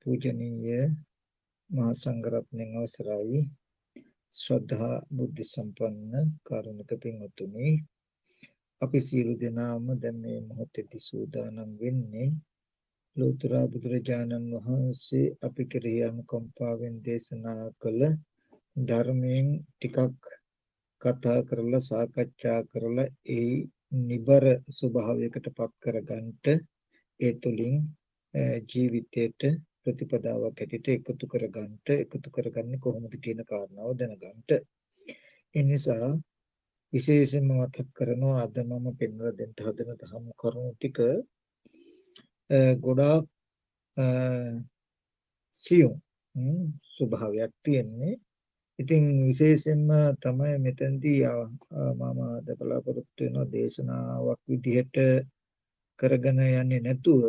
පූජනීය මහා සංඝරත්නයන් අවසරයි ශ්‍රද්ධා බුද්ධ සම්පන්න කාරුණික පින්වත්නි අපි සියලු දෙනාම දැන් මේ මොහොතේදී සූදානම් වෙන්නේ ලෝතර බුදුරජාණන් වහන්සේ අපි කෙරෙහි අනුකම්පාවෙන් දේශනා කළ ධර්මයෙන් ටිකක් කතා කරලා සාකච්ඡා කරලා ඒ නිබර ස්වභාවයකට පත් කරගන්නට ඒ තුලින් ජීවිතයට ප්‍රතිපදාවක් හැටියට එකතු කරගන්නේ කොහොමද කියන කාරණාව දැනගන්න. ඒ නිසා විශේෂයෙන්ම මතක් කරනවා අද මම පෙන්වලා දෙන්න හදන ධර්ම කරුණු ටික ගොඩාක් සියුම් ස්වභාවයක් තියෙන්නේ. ඉතින් විශේෂයෙන්ම තමයි මෙතනදී මම අද බලාපොරොත්තු වෙන දේශනාවක් විදිහට කරගෙන යන්නේ නැතුව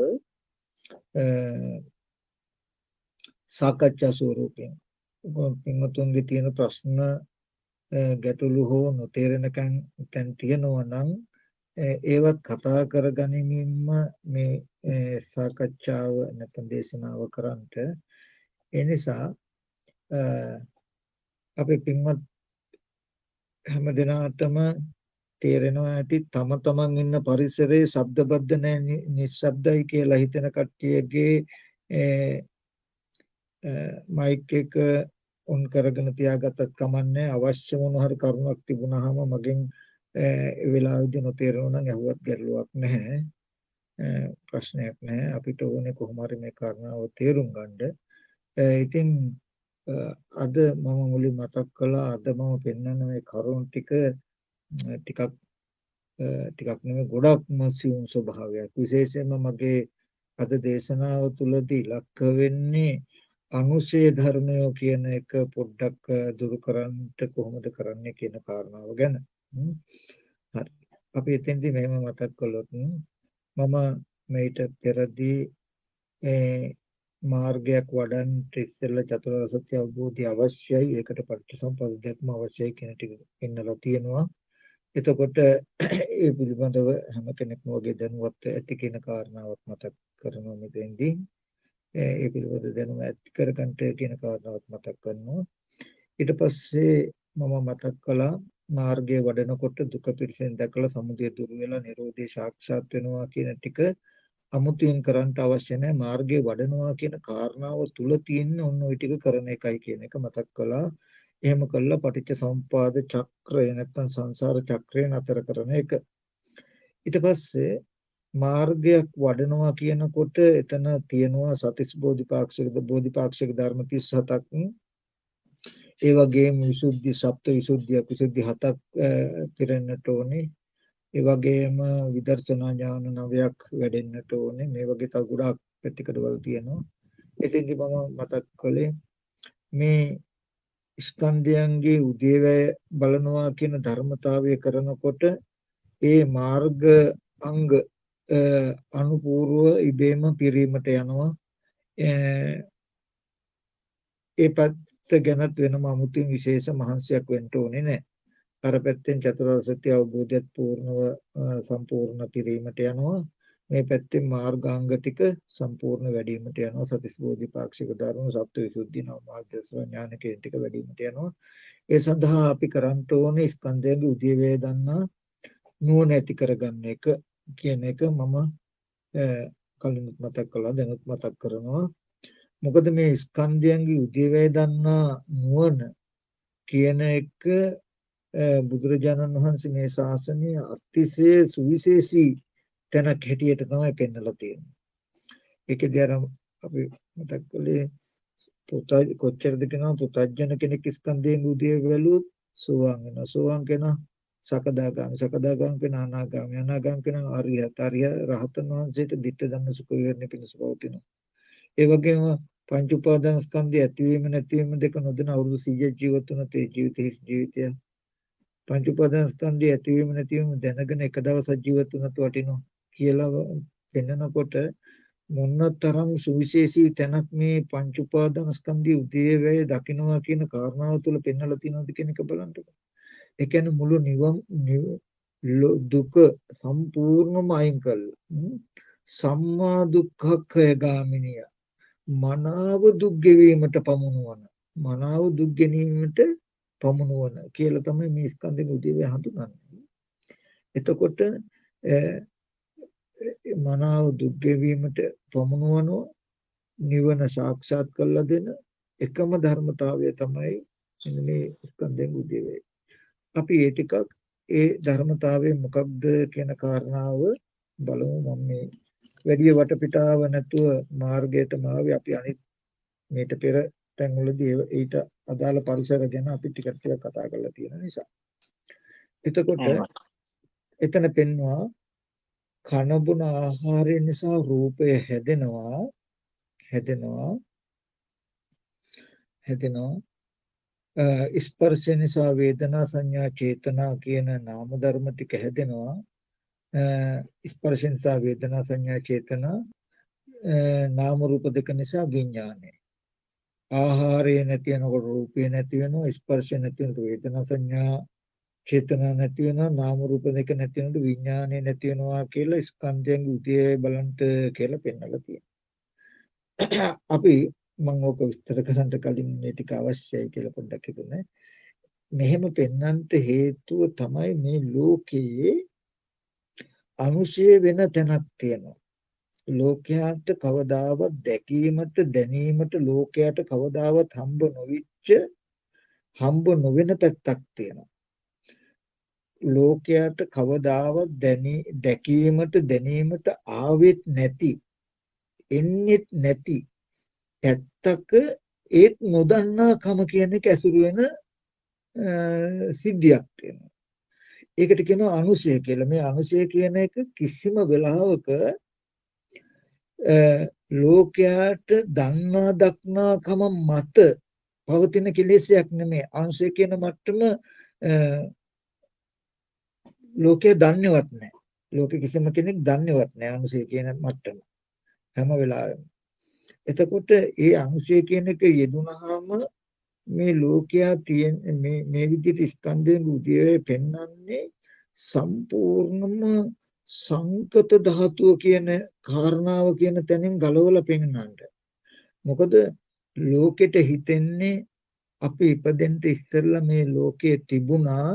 සාකච්ඡා ස්වරූපයෙන් පින්වතුන්ගේ තියෙන ප්‍රශ්න ගැටලු හෝ නොතේරෙනකන් දැන් තියෙනවා නම් ඒවත් කතා කරගනිමින්ම මේ සාකච්ඡාව නැත්නම් දේශනාව කරන්නට ඒ නිසා අපි පින්වත් හැම දිනාටම තේරෙනවා ඇති තම තමන් ඉන්න පරිසරයේ ශබ්දබද්ධ නැහැ නිශ්ශබ්දයි කියලා හිතන කට්ටියගේ මයික් එක ඔන් කරගෙන තියාගත්තත් කමන්නේ අවශ්‍ය මොන හරි කරුණක් තිබුණාම මගෙන් ඒ වෙලාවෙදි නොතේරෙනවා නම් අහුවත් ගැටලුවක් නැහැ ප්‍රශ්නයක් නැහැ අපිට ඕනේ කොහොම හරි මේ කාරණාව තේරුම් ගන්න. ඉතින් අද මම මුලින් මතක් කළා අද මම පෙන්වන්න මේ කරුණ ටිකක් නෙමෙයි ගොඩක්ම සියුම් ස්වභාවයක්. විශේෂයෙන්ම මගේ අද දේශනාව තුළදී ඉලක්ක වෙන්නේ අනුශය ධර්මය කියන එක පොඩ්ඩක් දුරු කරන්නට කොහොමද කරන්නේ කියන කාරණාව ගැන. හරි. අපි එතෙන්දී මෙහෙම මතක් කළොත් මම මේට පෙරදී මාර්ගයක් වඩන්ට ඉස්සෙල්ලා චතුරාර්ය සත්‍ය අවබෝධය අවශ්‍යයි. ඒකට පටිච්චසමුප්පාද දැක්ම අවශ්‍යයි කියන ටික පෙන්නලා තියෙනවා. එතකොට ඒ පිළිබඳව හැම කෙනෙක්ම වගේ දැනුවත් ඇති කියන කාරණාවත් මතක් කරනවා මෙතෙන්දී. ඒ පිළිබඳ දැනුම ඇති කරගන්නට කියන කාරණාවත් මතක් කරනවා. ඊට පස්සේ මම මතක් කළා මාර්ගයේ වඩනකොට දුක පිරසෙන් දැකලා සමුදය දුරු වෙලා නිරෝධය සාක්ෂාත් වෙනවා කියන ටික අමුතුවෙන් කරන්න අවශ්‍ය නැහැ. මාර්ගයේ වඩනවා කියන කාරණාව තුල තියෙන ඔන්න ওই ටික කරන එකයි කියන එක මතක් කළා. එහෙම කළා පටිච්ච සමුප්පාද චක්‍රය නැත්තම් සංසාර චක්‍රය නතර කරන එක. ඊට පස්සේ මාර්ගයක් වඩනවා කියනකොට එතන තියෙනවා සතිස් බෝධිපාක්ෂික ධර්ම 37ක්. ඒ වගේම විසුද්ධි සප්ත විසුද්ධි හතක් පිරෙන්නට ඕනේ. ඒ වගේම විදර්ශනා ඥාන 9ක් වැඩෙන්නට ඕනේ. මේ වගේ තව ගොඩාක් පැතිකඩවල තියෙනවා. එතෙන්දි මම මතක් කළේ මේ ස්කන්ධයන්ගේ උදේවැය බලනවා කියන ධර්මතාවය කරනකොට ඒ මාර්ග අංග අනුපූර්ව ඉබේම පිරීමට යනවා. ඒ පැත්ත ගැනත් වෙනම අමුතුවෙන් විශේෂ මහන්සියක් වෙන්න ඕනේ නැහැ. අර පැත්තෙන් චතුරාර්ය සත්‍ය අවබෝධයත් සම්පූර්ණ පිරීමට යනවා. මේ පැත්තෙන් මාර්ගාංග ටික සම්පූර්ණ වැඩිවීමට යනවා. සතිස් බෝධිපාක්ෂික ධර්ම සප්තවිසුද්ධි නවමාර්ගදර්ශන ඥාන කියන ටික වැඩිවීමට යනවා. ඒ සඳහා අපි කරන්න ඕනේ ස්කන්ධයන්ගේ උදේවැය දන්නා නුවණ ඇති කරගන්න එක කියන එක මම කලින් මතක් කළා දැනුත් මතක් කරනවා. මොකද මේ ස්කන්ධයන්ගේ උදේවැය දන්නා නුවණ කියන එක බුදුරජාණන් වහන්සේ මේ ශාසනය අතිශය සුවිශේෂී තැනක් හැටියට තමයි පෙන්වලා තියෙන්නේ. ඒකේදී අර අපි මතක් කළේ කොච්චරද කියනවා පුතඥ කෙනෙක් ස්කන්ධයෙන් උදේ බැලුවොත් සෝවාන් වෙනවා. සෝවාන් කෙනා සකදාගාමි කෙනා අනාගාමි කෙනා ආර්ය රහතන් වහන්සේට ditta ධම්ම සුඛ විහරණය පිණිස පවතිනවා. ඒ වගේම පංච උපාදාන ස්කන්ධය ඇතිවීම නැතිවීම දෙක නොදැන අවුරුදු 100 ජීවත් වුණත් ඒ ජීවිතය පංච උපාදාන ස්කන්ධය ඇතිවීම නැතිවීම දැනගෙන එක දවසක් ජීවත් වුණත් වටිනවා කියලා පෙන්නකොට මොනතරම් සුවිශේෂී තැනක් මේ පංච උපාදාන ස්කන්ධයේ උදේවැය දකින්නවා කියන කාරණාව තුළ පෙන්වලා තියෙනවද කියන එක බලන්නකො. ඒ කියන්නේ මුළු දුක සම්පූර්ණම අයින් කළා. සම්මා දුක්ඛක්ඛය ගාමිනිය මනාව දුක් ගෙවීමට පමුණුවන මනාව දුක් ගැනීමට පමුණුවන කියලා තමයි මේ ස්කන්ධෙක උදේවැය හඳුනන්නේ. එතකොට මනාව දුක් ගෙවීමට පමුණුවනෝ නිවන සාක්ෂාත් කරලා දෙන එකම ධර්මතාවය තමයි මේ ස්කන්ධෙන් උදේවැය. අපි ඒ ටිකක් ඒ ධර්මතාවය මොකක්ද කියන කාරණාව බලමු. මම මේ වැඩි වටපිටාව නැතුව මාර්ගයටම ආවේ අපි අනිත් මේට පෙර තැන්වලදී ඊට අදාළ පරිසර ගැන අපි ටිකක් කතා කරලා තියෙන නිසා. එතකොට එතන පෙන්වනවා කන බොන ආහාරය නිසා රූපය හැදෙනවා ස්පර්ශ නිසා වේදනා සංඥා චේතනා කියන නාම ධර්ම ටික හැදෙනවා. ස්පර්ශ නිසා වේදනා සංඥා චේතනා නාම රූප දෙක නිසා විඥානය. ආහාරය නැති වෙනකොට රූපය නැති වෙනවා. ස්පර්ශ නැති වෙනකොට වේදනා සංඥා චේතනා නැති වෙනවා. නාම රූප දෙක නැති වෙනකොට විඥානය නැති වෙනවා කියලා ස්කන්ධයන්ගේ උදේ බලන්ට කියලා පෙන්නලා තියෙනවා. අපි මම ඕක විස්තර කරන්න කලින් මේ ටික අවශ්‍යයි කියලා පොඩ්ඩක් හිතුනේ. මෙහෙම පෙන්වන්නට හේතුව තමයි මේ ලෝකයේ අනුශය වෙන තැනක් තියෙනවා. ලෝකයට කවදාවත් දැකීමට දැනීමට ලෝකයට කවදාවත් හම්බ නොවන පැත්තක් තියෙනවා. ලෝකයට කවදාවත් දැකීමට දැනීමට ආවෙත් නැති එන්නෙත් නැති පැත්තක ඒත් නොදන්නා කම කියන එක ඇසුරු වෙන සිද්ධියක් තියෙනවා. ඒකට කියනවා අනුශය කියලා. මේ අනුශය කියන එක කිසිම වෙලාවක ලෝකයට දන්නා දක්නා කම මත පවතින කෙලෙසයක් නෙමෙයි. අනුශය කියන මට්ටම ලෝකයේ දන්නේවත් නැහැ. ලෝකෙ කිසිම කෙනෙක් දන්නේවත් නැහැ අනුශය කියන මට්ටම හැම වෙලාවෙම. එතකොට ඒ අනුශය කියන එක යෙදුනහම මේ ලෝකයා තියෙන මේ විදිහට ස්කන්ධයෙන් උදේ පෙන්වන්නේ සම්පූර්ණම සංකත ධාතුව කියන කාරණාව කියන තැනින් ගලවලා පෙන්වන්නට. මොකද ලෝකෙට හිතෙන්නේ අපි ඉපදෙන්න ඉස්සෙල්ලා මේ ලෝකයේ තිබුණා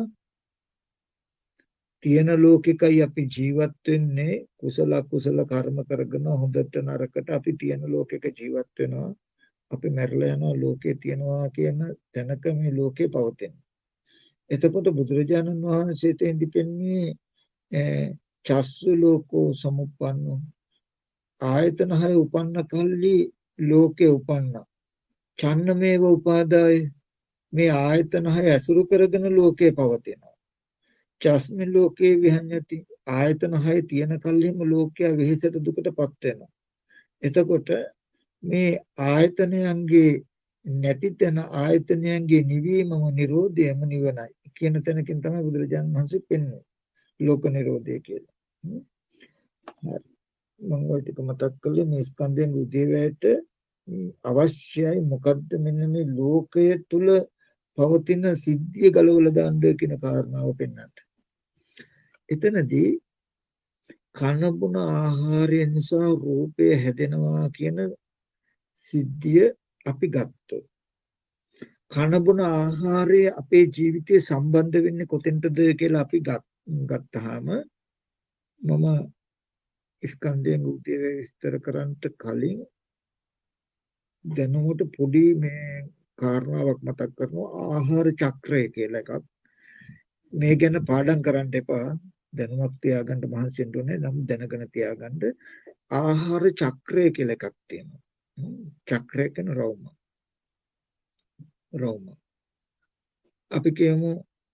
තියෙන ලෝකිකයි අපි ජීවත් වෙන්නේ කුසල කුසල කර්ම කරගෙන හොඳට නරකට අපි තියෙන ලෝකයක ජීවත් වෙනවා. අපි මැරලා යනවා ලෝකේ තියනවා කියන තැනක මේ ලෝකේ පවතින. එතකොට බුදුරජාණන් වහන්සේ තෙන්දි පෙන්නේ චස්සු ලෝකෝ සමුප්පන්නෝ ආයතන හය උපන්න කල්ලි ලෝකේ උපන්න. ඡන්නමේව උපාදාය මේ ආයතන හය ඇසුරු කරගෙන ලෝකේ පවතිනවා. චස්මින් ලෝකේ විහඤ්ඤති ආයතන හය තියෙන කල්ලිම ලෝකයා වෙහෙසට දුකටපත් වෙනවා. එතකොට මේ ආයතනයන්ගේ නැති තැන ආයතනයන්ගේ නිවීමම නිරෝධයම නිවනයි කියන තැනකින් තමයි බුදුරජාණන් වහන්සේ පෙන්වන්නේ ලෝක නිරෝධය කියලා. හරි. මම ඔය ටික මතක් කළේ මේ ස්කන්ධයන් උදේවැයට අවශ්‍යයි මොකද්ද මෙන්න මේ ලෝකය තුල පවතින සිද්ධිය ගලවලා දාන්න කියන කාරණාව පෙන්වන්නට. එතනදී කන බොන ආහාරය නිසා රූපය හැදෙනවා කියන සිද්ධිය අපි ගත්තොත් කන බොන ආහාරය අපේ ජීවිතයේ සම්බන්ධ වෙන්නේ කොතෙන්ටද කියලා අපි ගත්තාම මම ස්කන්ධයන් උදේ විස්තර කරන්නට කලින් දැනුමට පොඩි මේ කාරණාවක් මතක් කරනවා ආහාර චක්‍රය කියලා එකක්. මේ ගැන පාඩම් කරන්න එපා. දැනුමක් තියාගන්න මහන්සි වෙන්න ඕනේ. නම් දැනගෙන තියාගන්න. ආහාර චක්‍රය කියලා එකක් තියෙනවා. චක්‍රය කියන රෝම. අපි කියමු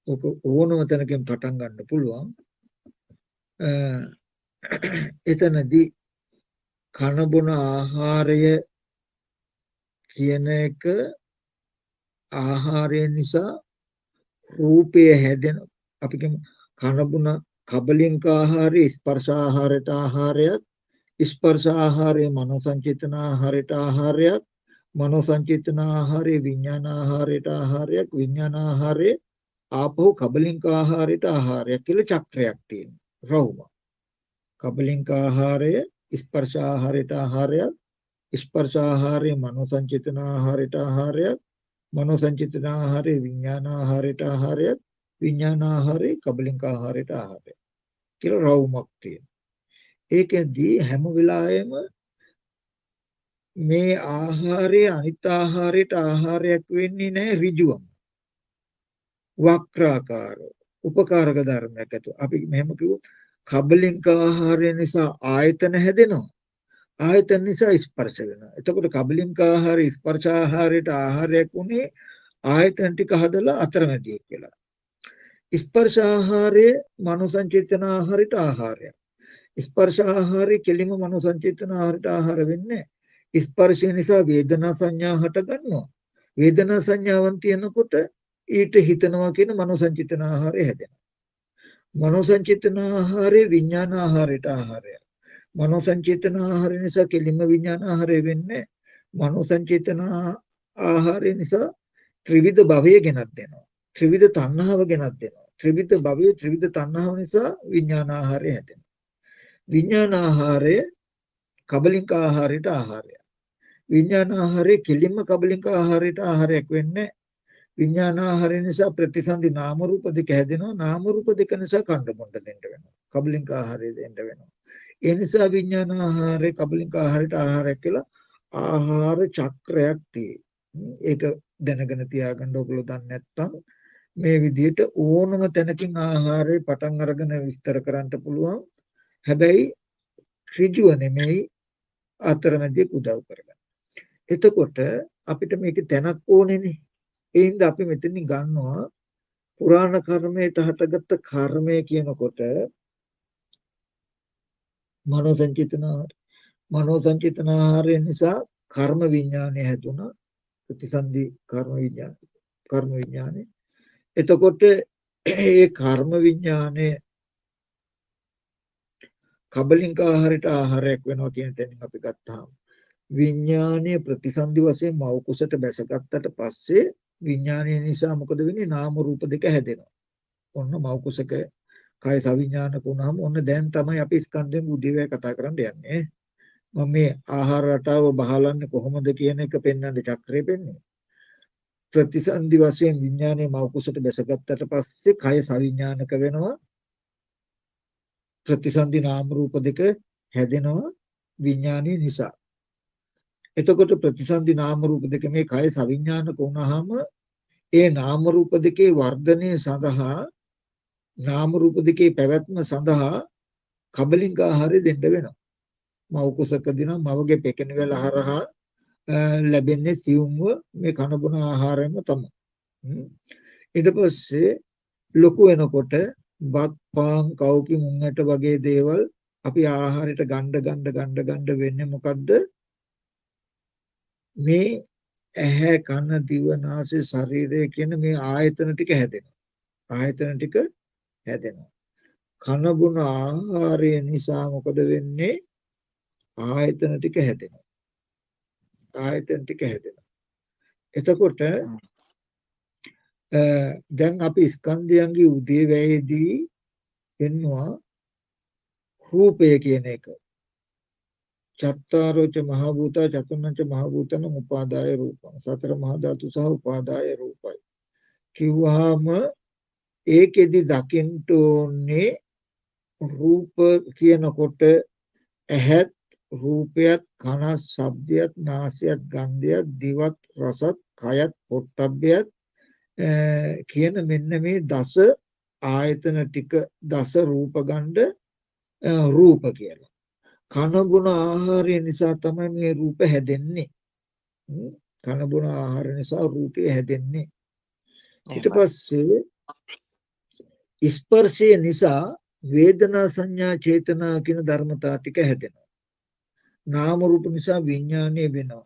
ඔක ඕනම තැනකින් පටන් ගන්න පුළුවන්. එතනදී කන බොන ආහාරය කියන එක ආහාරය නිසා රූපය හැදෙන අපි කියමු කන බොන කබලින්ක ආහාරය ස්පර්ශ ආහාරයට ආහාරයක් ස්පර්ශ ආහාරය මනෝ සංචේතන ආහාරයට ආහාරයක් මනෝ සංචේතන ආහාරය විඥාන ආහාරයට ආහාරයක් විඥාන ආහාරය ආපහු කබලින්ක ආහාරයට ආහාරයක් කියලා චක්‍රයක් තියෙනවා රවුම කබලින්ක ආහාරය ස්පර්ශ ආහාරයට ආහාරයක් ස්පර්ශ ආහාරය මනෝ සංචේතන ආහාරයට ආහාරයක්, මනෝ සංචේතන ආහාරය විඥාන ආහාරයට ආහාරයක්, විඥාන ආහාරය කබලින්ක ආහාරයට ආහාරයක් කියලා රවුමක් තියෙනවා. ඒකෙන්දී හැම වෙලාවෙම මේ ආහාරය අනිත් ආහාරයට ආහාරයක් වෙන්නේ නැහැ ඍජුවම. වක්‍රාකාරව උපකාරක ධර්මයක් ඇතුව. අපි මෙහෙම කිව්වොත් කබලින්ක ආහාරය නිසා ආයතන හැදෙනවා. ආයතන නිසා ස්පර්ශ වෙනවා. එතකොට කබලින්ක ආහාරය ස්පර්ශ ආහාරයට ආහාරයක් උනේ ආයතන ටික හදලා අතරමැදියෙක් වෙලා. ස්පර්ශ ආහාරය මනෝ සංචේතන ආහාරයට ආහාරයක්. ස්පර්ශ ආහාරය කෙලින්ම මනෝ සංචේතන ආහාරයට ආහාර වෙන්නේ. ස්පර්ශය නිසා වේදනා සංඥා හට ගන්නවා. වේදනා සංඥාවන් තියෙනකොට ඊට හිතනවා කියන මනෝ සංචේතන ආහාරය හැදෙනවා. මනෝ සංචේතන ආහාරය විඥාන ආහාරයට ආහාරයක්. මනෝ සංචේතන ආහාරය නිසා කෙලින්ම විඥාන ආහාරය වෙන්නේ. මනෝ සංචේතන ආහාරය නිසා ත්‍රිවිධ භවය ගෙනත් දෙනවා. ත්‍රිවිධ තණ්හාව ගෙනත් දෙනවා. ත්‍රිවිධ භවය ත්‍රිවිධ තණ්හාව නිසා විඥාන ආහාරය හැදෙනවා. විඥාන ආහාරය කබලින්ක ආහාරයට ආහාරයක්. විඥාන ආහාරය කෙලින්ම කබලින්ක ආහාරයට ආහාරයක් වෙන්නේ. විඥාන ආහාරය නිසා ප්‍රතිසන්දි නාම රූප දෙක හැදෙනවා. නාම රූප දෙක නිසා කණ්ඩ මොණ්ඩ දෙන්න වෙනවා. කබලින්ක ආහාරය දෙන්න වෙනවා. ඒ නිසා විඥාන ආහාරය කබලින්ක ආහාරයට ආහාරයක් කියලා ආහාර චක්‍රයක් තියෙනවා. ඒක දැනගෙන තියාගන්න ඕගොල්ලෝ දන්නේ නැත්නම් මේ විදිහට ඕනම තැනකින් ආහාරය පටන් අරගෙන විස්තර කරන්න පුළුවන්. හැබැයි ඍජුව නෙමෙයි අතරමැදි උදව් කරගන්න. එතකොට අපිට මේකේ තැනක් ඕනේනේ. ඒ හින්දා අපි මෙතනින් ගන්නවා පුරාණ කර්මයට හටගත්ත කර්මය කියනකොට මනෝ සංචේතන ආහාරය නිසා කර්ම විඥානය හැදුණා. ප්‍රතිසන්දි කර්ම විඥානය. එතකොට ඒ කර්ම විඥානය කබලින්ක ආහාරයට ආහාරයක් වෙනවා කියන තැනින් අපි ගත්තාම විඥානීය ප්‍රතිසන්දි වශයෙන් මව කුසට බැසගත්තට පස්සේ විඥානය නිසා මොකද වෙන්නේ? නාම රූප දෙක හැදෙනවා. ඔන්න මව කුසක කය සවිඥානික වුණාම ඔන්න දැන් තමයි අපි ස්කන්ධයෙන් උදේවැය කතා කරන්න යන්නේ. මම මේ ආහාර රටාව බහලන්නේ කොහොමද කියන එක පෙන්වන්න චක්‍රය පෙන්වන්නේ. ප්‍රතිසන්දි වශයෙන් විඥානයේ මව කුසට බැසගත්තට පස්සේ කය සවිඥානික වෙනවා. ප්‍රතිසන්දි නාම රූප දෙක හැදෙනවා විඥානයේ නිසා. එතකොට ප්‍රතිසන්දි නාම රූප දෙක මේ කය සවිඥානික වුණාම ඒ නාම රූප දෙකේ වර්ධනය සඳහා නාම රූප දෙකේ පැවැත්ම සඳහා කබලින්ක ආහාරය දෙන්න වෙනවා. මව කුසකදී නම් මවගේ පෙකෙන වෙල හරහා ලැබෙන්නේ සියුම්ව මේ කන බොන ආහාරයම තමයි. ඊට පස්සේ ලොකු වෙනකොට බත් පාන් කව්පි මුංගට වගේ දේවල් අපි ආහාරයට ගන්න වෙන්නේ මොකද්ද? මේ ඇහැ කන දිව නාසය ශරීරය කියන මේ ආයතන ටික හැදෙනවා. ආයතන ටික හැදෙනවා. කන බොන ආහාරය නිසා මොකද වෙන්නේ? ආයතන ටික හැදෙනවා. ආයතන ටික හැදෙනවා. එතකොට දැන් අපි ස්කන්ධයන්ගේ උදේවැයේදී පෙන්නවා රූපය කියන එක. චත්තාරෝච මහ භූතා චතුර්ණංච මහ භූතං උපාදාය රූපං. සතර මහා ධාතු සහ උපාදාය රූපයි. කිව්වහම ඒකෙදි දකින්න ඕනේ රූප කියනකොට ඇහත් රූපයත් කනත් ශබ්දයත් නාසයත් ගන්ධයත් දිවත් රසත් කයත් පොට්ටබ්බයත් කියන මෙන්න මේ දස ආයතන ටික දස රූප ගණ්ඩ රූප කියලා. කන බොන ආහාරය නිසා තමයි මේ රූප හැදෙන්නේ. කන බොන ආහාර නිසා රූපය හැදෙන්නේ. ඊට පස්සේ ස්පර්ශය නිසා වේදනා සංඥා චේතනා කියන ධර්මතා ටික හැදෙනවා. නාම රූප නිසා විඥානය වෙනවා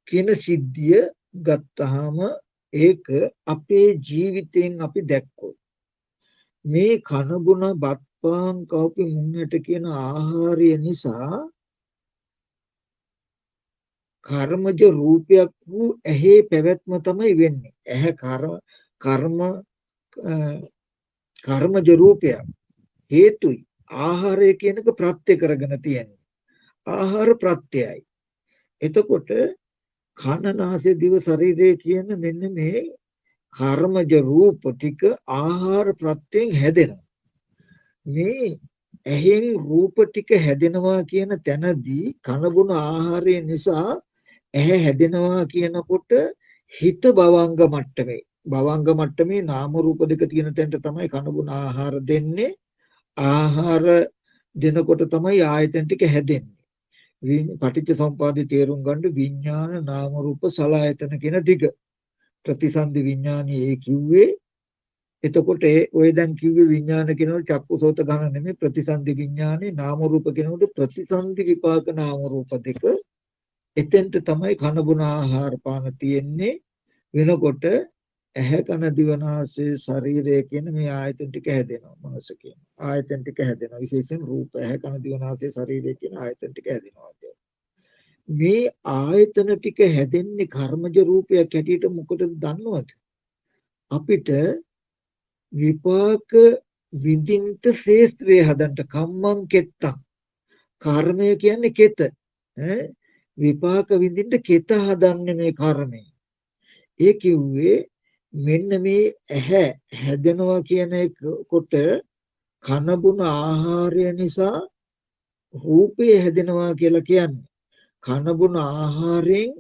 කියන සිද්ධිය ගත්තාම ඒක අපේ ජීවිතයෙන් අපි දැක්කොත් මේ කන බොන බත් පාන් කව්පි මුංගට කියන ආහාරය නිසා කර්මජ රූපයක් වූ ඇහි පැවැත්ම තමයි වෙන්නේ. ඇහැ කර්මජ රූපයක් හේතුයි. ආහාරය කියනක ප්‍රත්‍ය කරගෙන තියෙන්නේ. ආහාර ප්‍රත්‍යයයි. එතකොට කන නාසය දිව ශරීරය කියන මෙන්න මේ කර්මජ රූප ටික ආහාර ප්‍රත්‍යයෙන් හැදෙනවා. මේ ඇහෙන් රූප ටික හැදෙනවා කියන තැනදී කනබුන ආහාරය නිසා ඇහැ හැදෙනවා කියනකොට හිත භවංග මට්ටමේ නාම රූප දෙක තියෙන තැනට තමයි කනබුන ආහාර දෙන්නේ. ආහාර දෙනකොට තමයි ආයතන ටික හැදෙන්නේ. පටිච්ච සමුප්පාදේ තේරුම් ගන්න විඥාන නාම රූප සලආයතන කියන දිග ප්‍රතිසන්දි විඥානී ඒ කිව්වේ. එතකොට ඔය දැන් කිව්වේ විඥාන කියනකොට චක්කුසෝත ගන්න නෙමෙයි ප්‍රතිසන්දි විඥානේ නාම රූප කියනකොට ප්‍රතිසන්දි විපාක නාම රූප දෙක. එතෙන්ට තමයි කන බොන ආහාර පාන තියෙන්නේ. වෙනකොට ඇහැ කන දිවනාසය ශරීරය කියන මේ ආයතන ටික හැදෙනවා. මනස කියන ආයතන ටික හැදෙනවා. විශේෂයෙන් රූප ඇහැ කන දිවනාසය ශරීරය කියන ආයතන ටික හැදෙනවා. මේ ආයතන ටික හැදෙන්නේ කර්මජ රූපයක් හැටියට මොකටද දන්නවද? අපිට විපාක විඳින්ට ශේස්ත්‍රය හදන්න කම්මං කෙත්තක්. කර්මය කියන්නේ කෙත. විපාක විඳින්න කෙත හදන්නේ මේ කර්මය. ඒ කිව්වේ මෙන්න මේ ඇහැ හැදෙනවා කියන කොට කන බුන ආහාරය නිසා රූපය හැදෙනවා කියලා කියන්නේ. කන බුන ආහාරයෙන්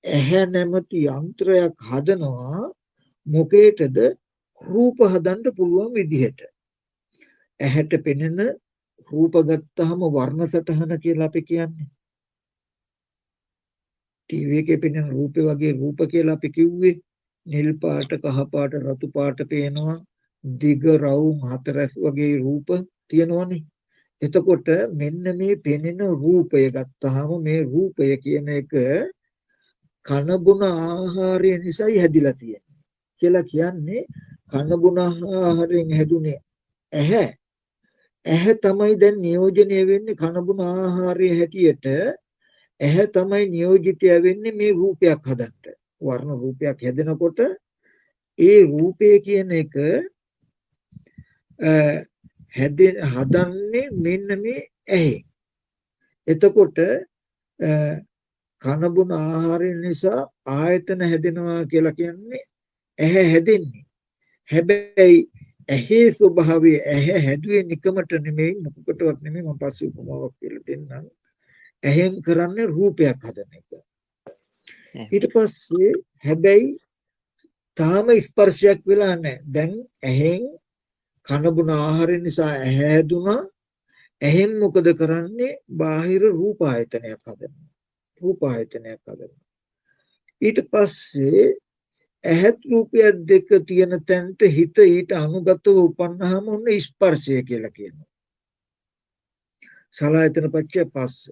ඇහැ නැමැති යන්ත්‍රයක් හදනවා. මොකේටද? රූප හදන්න පුළුවන් විදිහට. ඇහැට පෙනෙන රූප ගත්තාම වර්ණ සටහන කියලා අපි කියන්නේ. ටීවී එකේ පෙනෙන රූපේ වගේ රූප කියලා අපි කිව්වේ. නිල් පාට, කහ පාට, රතු පාට පේනවා. දිග රවුම් හතරස් වගේ රූප තියෙනවනේ. එතකොට මෙන්න මේ පෙනෙන රූපය ගත්තාම මේ රූපය කියන එක කන බොන ආහාරය නිසායි හැදිලා තියෙන්නේ කියලා කියන්නේ. කන බොන ආහාරයෙන් හැදුනේ ඇහැ. ඇහැ තමයි දැන් නියෝජනය වෙන්නේ කන බොන ආහාරය හැටියට. ඇහැ තමයි නියෝජිතය වෙන්නේ මේ රූපයක් හදන්න. වර්ණ රූපයක් හැදෙනකොට ඒ රූපය කියන එක හදන්නේ මෙන්න මේ ඇහි. එතකොට කන බොන ආහාරය නිසා ආයතන හැදෙනවා කියලා කියන්නේ ඇහැ හැදෙන්නේ. හැබැයි ඇහි ස්වභාවය ඇහැ හැදුවේ නිකමට නෙමෙයි මොකකටවත් නෙමෙයි. මම පස්සේ උපමාවක් කියලා දෙන්නම්. ඇහෙන් කරන්නේ රූපයක් හදන එක. ඊට පස්සේ හැබැයි තාම ස්පර්ශයක් වෙලා නැහැ. දැන් ඇහෙන් කන බොන ආහාර නිසා ඇහැ හැදුනා. ඇහෙන් මොකද කරන්නේ? බාහිර රූප ආයතනයක් හදනවා. රූප ආයතනයක් හදනවා. ඊට පස්සේ ඇහත් රූපයක් දෙක තියෙන තැනට හිත ඊට අනුගතව උපන්නාම ඔන්න ස්පර්ශය කියලා කියනවා. සලආයතන පච්චය පස්ස.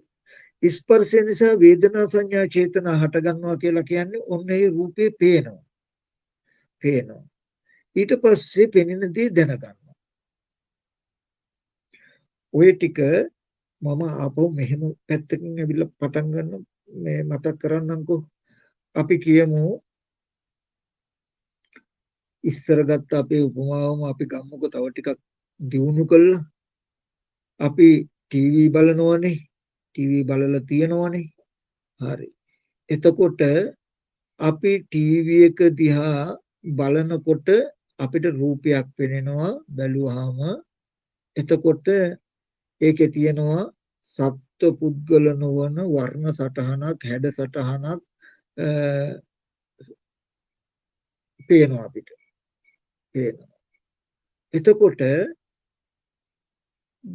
ස්පර්ශය නිසා වේදනා සංඥා චේතනා හට ගන්නවා කියලා කියන්නේ ඔන්න ඒ රූපේ පේනවා. ඊට පස්සේ පෙනෙන දේ දැනගන්නවා. ඔය ටික මම ආපහු මෙහෙම පැත්තකින් ඇවිල්ලා පටන් ගන්න මේ මතක් කරන්නම්කෝ. අපි කියමු ඉස්සර ගත්ත අපේ උපමාවම අපි ගමුකෝ තව ටිකක් දියුණු කළා. අපි ටීවී බලනවනේ. ටීවී බලලා තියනවනේ. හරි. එතකොට අපි ටීවී එක දිහා බලනකොට අපිට රූපයක් පෙනෙනවා බැලුවාම. එතකොට ඒකේ තියෙනවා සත්ව පුද්ගල නොවන වර්ණ සටහනක් හැඩ සටහනක් පේනවා අපිට. පේනවා. එතකොට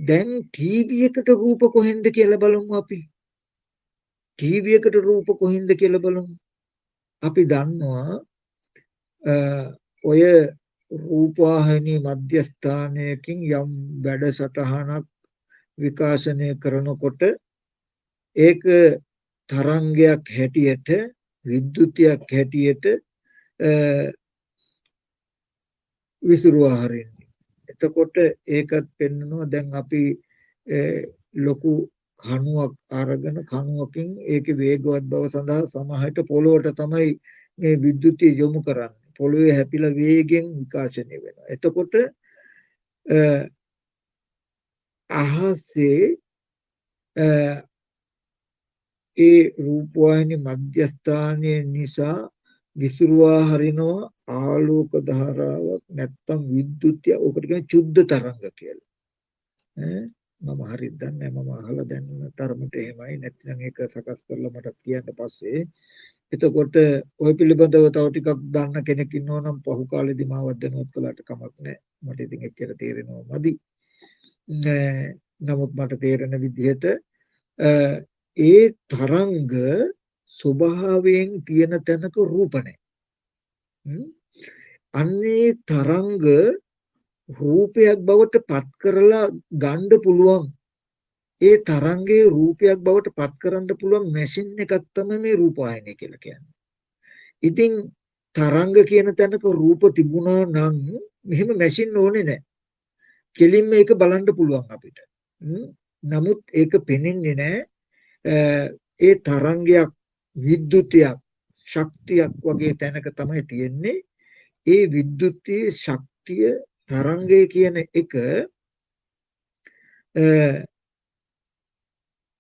දැන් ටීවී එකට රූප කොහෙන්ද කියලා බලමු අපි. ටීවී එකට රූප කොහෙන්ද කියලා බලමු. අපි දන්නවා ඔය රූපවාහිනී මධ්‍යස්ථානයකින් යම් වැඩසටහනක් විකාශනය කරනකොට ඒක තරංගයක් හැටියට විද්‍යුතයක් හැටියට විසිරුවා හරින්නේ. එතකොට ඒකත් පෙන්නනවා දැන් අපි ලොකු කණුවක් අරගෙන කණුවකින් ඒකේ වේගවත් බව සඳහා සමහරට පොළොවට තමයි මේ විද්‍යුතය යොමු කරන්නේ. පොළොවේ හැපිලා වේගෙන් විකාශනය වෙනවා. එතකොට අහසේ ඒ රූපවාහිනී මධ්‍යස්ථානයේ නිසා විසිරුවා හරිනවා ආලෝක ධාරාවක් නැත්තම් විද්‍යුත්ය. ඔකට කියන්නේ චුද්ධ තරංග කියලා. මම හරියට දන්නේ නැහැ. මම අහලා දැනන තරමට එහෙමයි. නැත්නම් ඒක සකස් කරලා මට කියන්න පස්සේ. එතකොට ওই පිළිබඳව තව ටිකක් දන්න කෙනෙක් ඉන්නවා නම් පහු කාලෙදි මාවත් දැනුවත් කළාට කමක් නැහැ. මට ඉතින් එච්චර තේරෙනවා මදි. නමුත් මට තේරෙන විදිහට ඒ තරංග ස්වභාවයෙන් තියෙන තැනක රූප නැහැ. අන්නේ තරංග රූපයක් බවට පත් කරලා ගන්න පුළුවන්. ඒ තරංගයේ රූපයක් බවට පත් කරන්න පුළුවන් මැෂින් එකක් තමයි මේ රූපවාහිනිය කියලා කියන්නේ. ඉතින් තරංග කියන තැනක රූප තිබුණා නම් මෙහෙම මැෂින් ඕනේ නැහැ. කෙලින්ම ඒක බලන්න පුළුවන් අපිට. නමුත් ඒක පෙනෙන්නේ නැහැ. ඒ තරංගයක් විද්‍යුතයක් ශක්තියක් වගේ තැනක තමයි තියෙන්නේ. ඒ විද්‍යුතයේ ශක්තිය තරංගය කියන එක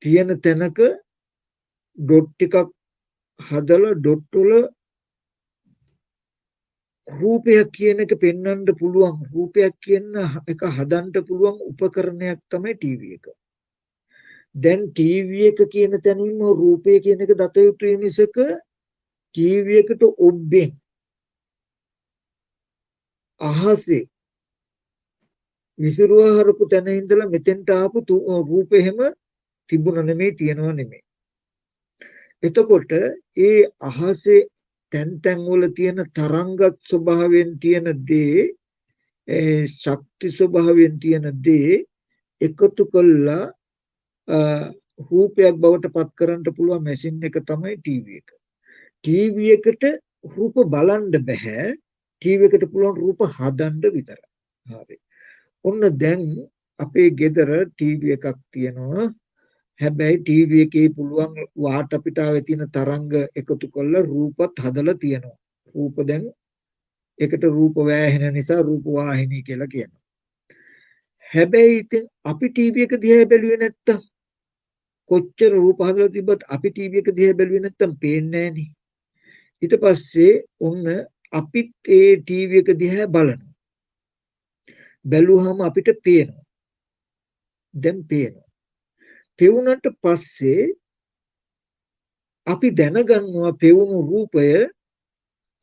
තියෙන තැනක ඩොට් ටිකක් හදලා ඩොට් වල රූපයක් කියන එක පෙන්වන්න පුළුවන් රූපයක් කියන එක හදන්න පුළුවන් උපකරණයක් තමයි ටීවී එක. දැන් ටීවී එක කියන තැනින්ම රූපය කියන එක දත යුතුයි මිසක ටීවී එකට ඔබ්බෙන් අහසේ විසිරුවා හරපු තැන ඉඳලා මෙතෙන්ට ආපු රූපෙ හැම තිබුණ නෙමෙයි තියෙනව නෙමෙයි. එතකොට ඒ අහසේ තැන් තැන් වල තියෙන තරංගත් ස්වභාවයෙන් තියෙන දේ ශක්ති ස්වභාවයෙන් තියෙන දේ එකතු කළා රූපයක් බවට පත් කරන්න පුළුවන් මැෂින් එක තමයි ටීවී එක. ටීවී එකට රූප බලන්න බෑ. ටීවී එකට පුළුවන් රූප හදන්න විතරයි. හරි. ඔන්න දැන් අපේ ගෙදර ටීවී එකක් තියෙනවා. හැබැයි ටීවී එකේ පුළුවන් වාට පිටාවේ තියෙන තරංග එකතු කරලා රූපත් හදලා තියෙනවා. රූප දැන් ඒකට රූප වෑහෙන නිසා රූප වාහිනී කියලා කියනවා. හැබැයි ඉතින් අපි ටීවී එක දිහා බැලුවේ නැත්තම් කොච්චර රූප හදලා තිබ්බත් අපි ටීවී එක දිහා බැලුවේ නැත්තම් පේන්නේ නැහනේ. ඊට පස්සේ ඔන්න අපිත් ඒ ටීවී එක දිහා බලනවා. බැලුවාම අපිට පේනවා. දැන් පේනවා. පෙවුනට පස්සේ අපි දැනගන්නවා පෙවුණු රූපය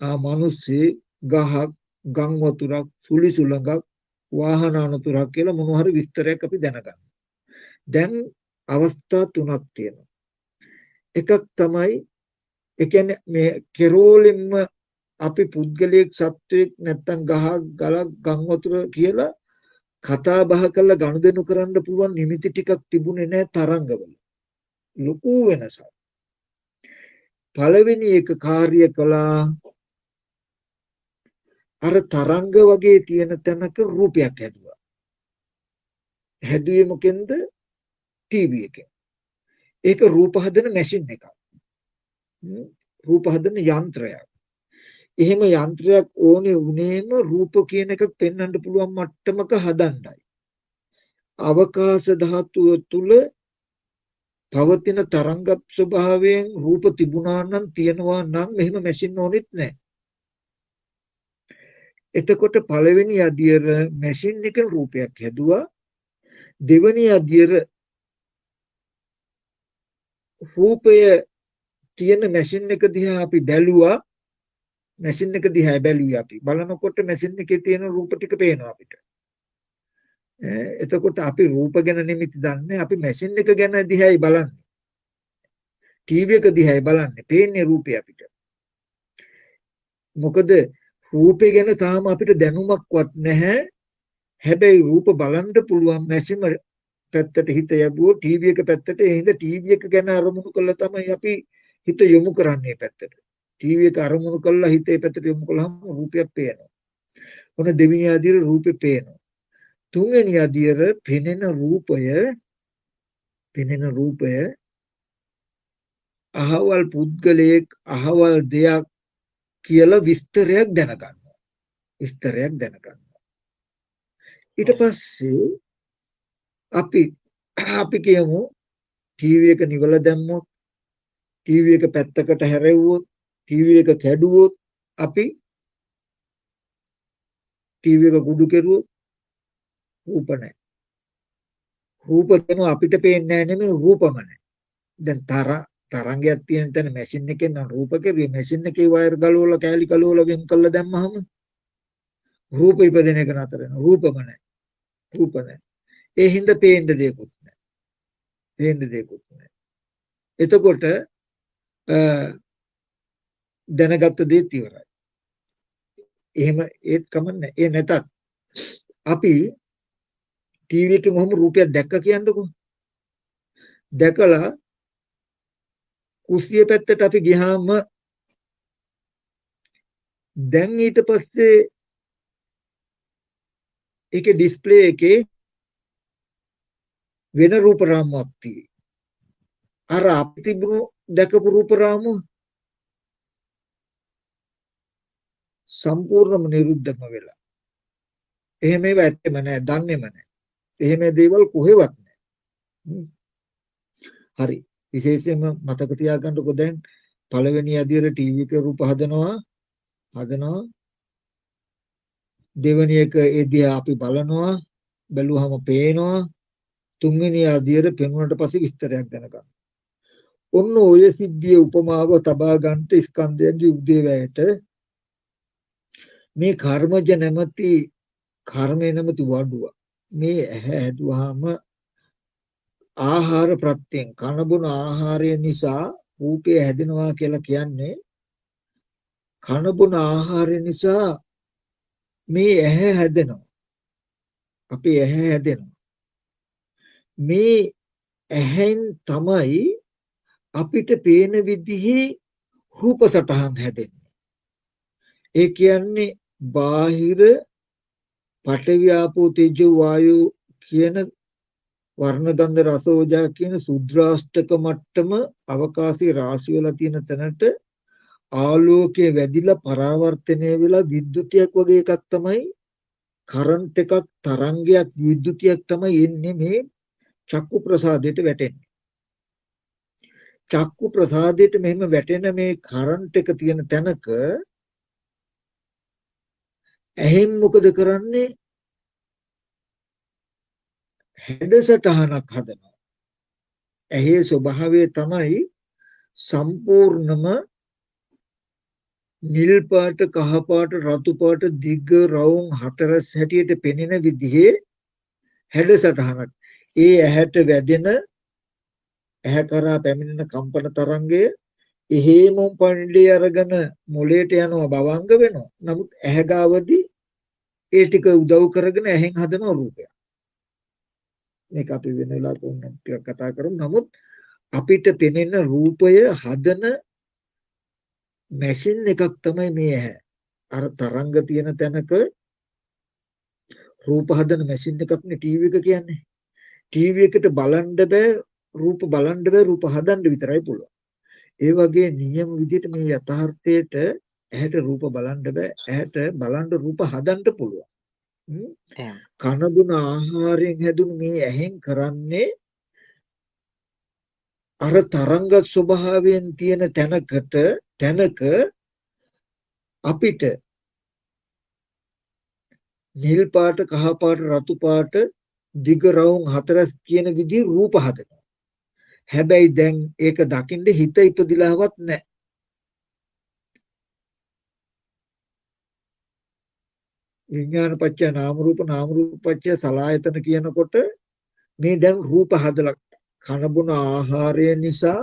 මිනිස්සේ ගහක් ගම් වතුරක් සුලි සුළඟක් වාහන අනතුරක් කියලා මොන හරි විස්තරයක් අපි දැනගන්නවා. දැන් අවස්ථා තුනක් තියෙනවා. එකක් තමයි ඒ කියන්නේ මේ කෙරෝලෙන්ම අපි පුද්ගලයෙක් සත්වයක් නැත්තම් ගහක් ගලක් ගම් වතුර කියලා කතා බහ කරලා ගනුදෙනු කරන්න පුළුවන් නිමිති ටිකක් තිබුණේ නැහැ තරංගවල. ලොකු වෙනසක්. පළවෙනි එක කාර්ය කළා අර තරංග වගේ තියෙන තැනක රූපයක් හැදුවා. හැදුවේ මොකෙන්ද? ටීවී එකෙන්. ඒක රූප හදන මැෂින් එකක්. රූප හදන යන්ත්‍රයක්. එහෙම යන්ත්‍රයක් ඕනේ වුණේම රූප කියන එකක් පෙන්වන්න පුළුවන් මට්ටමක හදන්නයි. අවකාශ ධාතුව තුල පවතින තරංග ස්වභාවයෙන් රූප තිබුණා නම් තියනවා නම් මෙහෙම මැෂින් ඕනෙත් නැහැ. එතකොට පළවෙනි අදියර මැෂින් එකෙන් රූපයක් හැදුවා. දෙවෙනි අදියර රූපය තියෙන මැෂින් එක දිහා අපි බැලුවා. මැෂින් එක දිහා බැලුවේ අපි. බලනකොට මැෂින් එකේ තියෙන රූප ටික පේනවා අපිට. එතකොට අපි රූප ගැන නිමිති දන්නේ අපි මැෂින් එක ගැන දිහායි බලන්නේ. ටීවී එක දිහායි බලන්නේ. පේන්නේ රූපය අපිට. මොකද රූපේ ගැන තාම අපිට දැනුමක්වත් නැහැ. හැබැයි රූප බලන්න පුළුවන් මැෂින් පැත්තට හිත යබුවෝ ටීවී එක පැත්තට ඒ හින්දා ටීවී එක ගැන අරමුණු කළා තමයි අපි හිත යොමු කරන්නේ පැත්තට. ටීවී එක අරමුණු කළා හිතේ පැත්තට යොමු කළාම රූපයක් පේනවා. ඔන්න දෙවෙනි ආදියර රූපේ පේනවා. තුන්වෙනි අදියර පෙනෙන රූපය අහවල් පුද්ගලයෙක් අහවල් දෙයක් කියලා විස්තරයක් දැනගන්නවා. ඊට පස්සේ අපි කියමු ටීවී එක නිවලා දැම්මොත් ටීවී එක පැත්තකට හැරෙව්වොත් ටීවී එක කැඩුවොත් අපි ටීවී එක කුඩු කෙරුවොත් රූප නැහැ. රූප දෙනු අපිට පේන්නේ නැහැ නෙමෙයි රූපම නැහැ. දැන් තරංගයක් තියෙන තැන මැෂින් එකෙන් නම් රූප කෙරුවේ මැෂින් එකේ වයර් ගලවලා කෑලි ගලවලා වෙන් කරලා දැම්මහම රූප ඉපදෙන එක නතර වෙනවා. රූපම නැහැ. රූප නැහැ. ඒ හින්දා පේන්න දෙයක්වත් නැහැ. පේන්න දෙයක්වත් නැහැ. එතකොට දැනගත්ත දේ ඉවරයි. එහෙම ඒත් කමන්නේ. ඒ නැතත් අපි ටීවී එකේ මොහොම රූපයක් දැක්ක කියන්නකෝ. දැකලා කුස්සිය පැත්තට අපි ගියාම දැන් ඊට පස්සේ ඒකේ ඩිස්ප්ලේ එකේ වෙන රූප රාමුවක් තියෙයි. අර අපි තිබුණු දැකපු රූප රාමුව සම්පූර්ණයෙන්ම නිරුද්ධම වෙලා. එහෙම ඒවා ඇත්තෙම නැහැ, දන්නේම නැහැ. එහෙම දේවල් කොහෙවත් නැහැ. හරි. විශේෂයෙන්ම මතක තියාගන්නකො දැන් පළවෙනි අදියර ටීවී එකේ රූප හදනවා. දෙවෙනි එක ඒ දිහා අපි බලනවා. බැලුවහම පේනවා. තුන්වෙනි අදියර පෙනුනට පස්සේ විස්තරයක් දැනගන්න. ඔන්න ඔය සිද්ධිය උපමාව තබා ගන්නට ස්කන්ධයන්ගේ උදේවැයට මේ කර්මජ නැමැති කර්මය නැමැති වඩුව මේ ඇහැ හැදුවාම ආහාර ප්‍රත්‍යයෙන් කනබුන ආහාරය නිසා රූපය හැදෙනවා කියලා කියන්නේ කනබුන ආහාරය නිසා මේ ඇහැ හැදෙනවා. අපේ ඇහැ හැදෙනවා. මේ ඇහෙන් තමයි අපිට පේන විදිහේ රූප සටහන් හැදෙන්නේ. ඒ කියන්නේ බාහිර පඨවි ආපෝ තේජෝ වායෝ කියන වර්ණ ගන්ධ රස ඕජා කියන සුද්‍රාෂ්ටක මට්ටම අවකාශයේ රාශි වෙලා තියෙන තැනට ආලෝකයේ වැදිලා පරාවර්තනය වෙලා විද්‍යුතියක් වගේ එකක් තමයි කරන්ට් එකක් තරංගයක් විද්‍යුතියක් තමයි එන්නේ මේ චක්කු ප්‍රසාදයට වැටෙන්නේ. චක්කු ප්‍රසාදයට මෙහෙම වැටෙන මේ කරන්ට් එක තියෙන තැනක ඇහෙන් මොකද කරන්නේ? හැඩසටහනක් හදනවා. ඇහි ස්වභාවය තමයි සම්පූර්ණම නිල් පාට, කහ පාට, රතු පාට, දිග රවුම් හතරස් හැටියට පෙනෙන විදිහේ හැඩසටහනක්. ඒ ඇහැට වැදෙන ඇහැ කරා පැමිණෙන කම්පන තරංගය එහෙම පණ්ඩේ අරගෙන මොලේට යනවා භවංග වෙනවා. නමුත් ඇහැ ගාවදී ඒ ටික උදව් කරගෙන ඇහෙන් හදන රූපයක්. මේක අපි වෙන වෙලාවක ටිකක් කතා කරමු. නමුත් අපිට පෙනෙන රූපය හදන මැෂින් එකක් තමයි මේ ඇහැ. අර තරංග තියෙන තැනක රූප හදන මැෂින් එකක් නේ ටීවී එක කියන්නේ. ටීවී එකට බලන්න බෑ රූප බලන්න බෑ රූප හදන්න විතරයි පුළුවන්. ඒ වගේ නියම විදිහට මේ යථාර්ථයට ඇහැට රූප බලන්න බෑ. ඇහැට බලන්න රූප හදන්න පුළුවන්. කන දුන ආහාරයෙන් හැදුණු මේ ඇහෙන් කරන්නේ අර තරංග ස්වභාවයෙන් තියෙන තැනක අපිට නිල් පාට, කහ පාට, රතු පාට, දිග රවුම් හතරස් කියන විදිහ රූප හදනවා. හැබැයි දැන් ඒක දකින්න හිත ඉපදිලාවත් නැහැ. විඥාන පත්‍ය නාම රූප, නාම රූප පත්‍ය සලආයතන කියනකොට මේ දැන් රූප හදලා කනබුන ආහාරය නිසා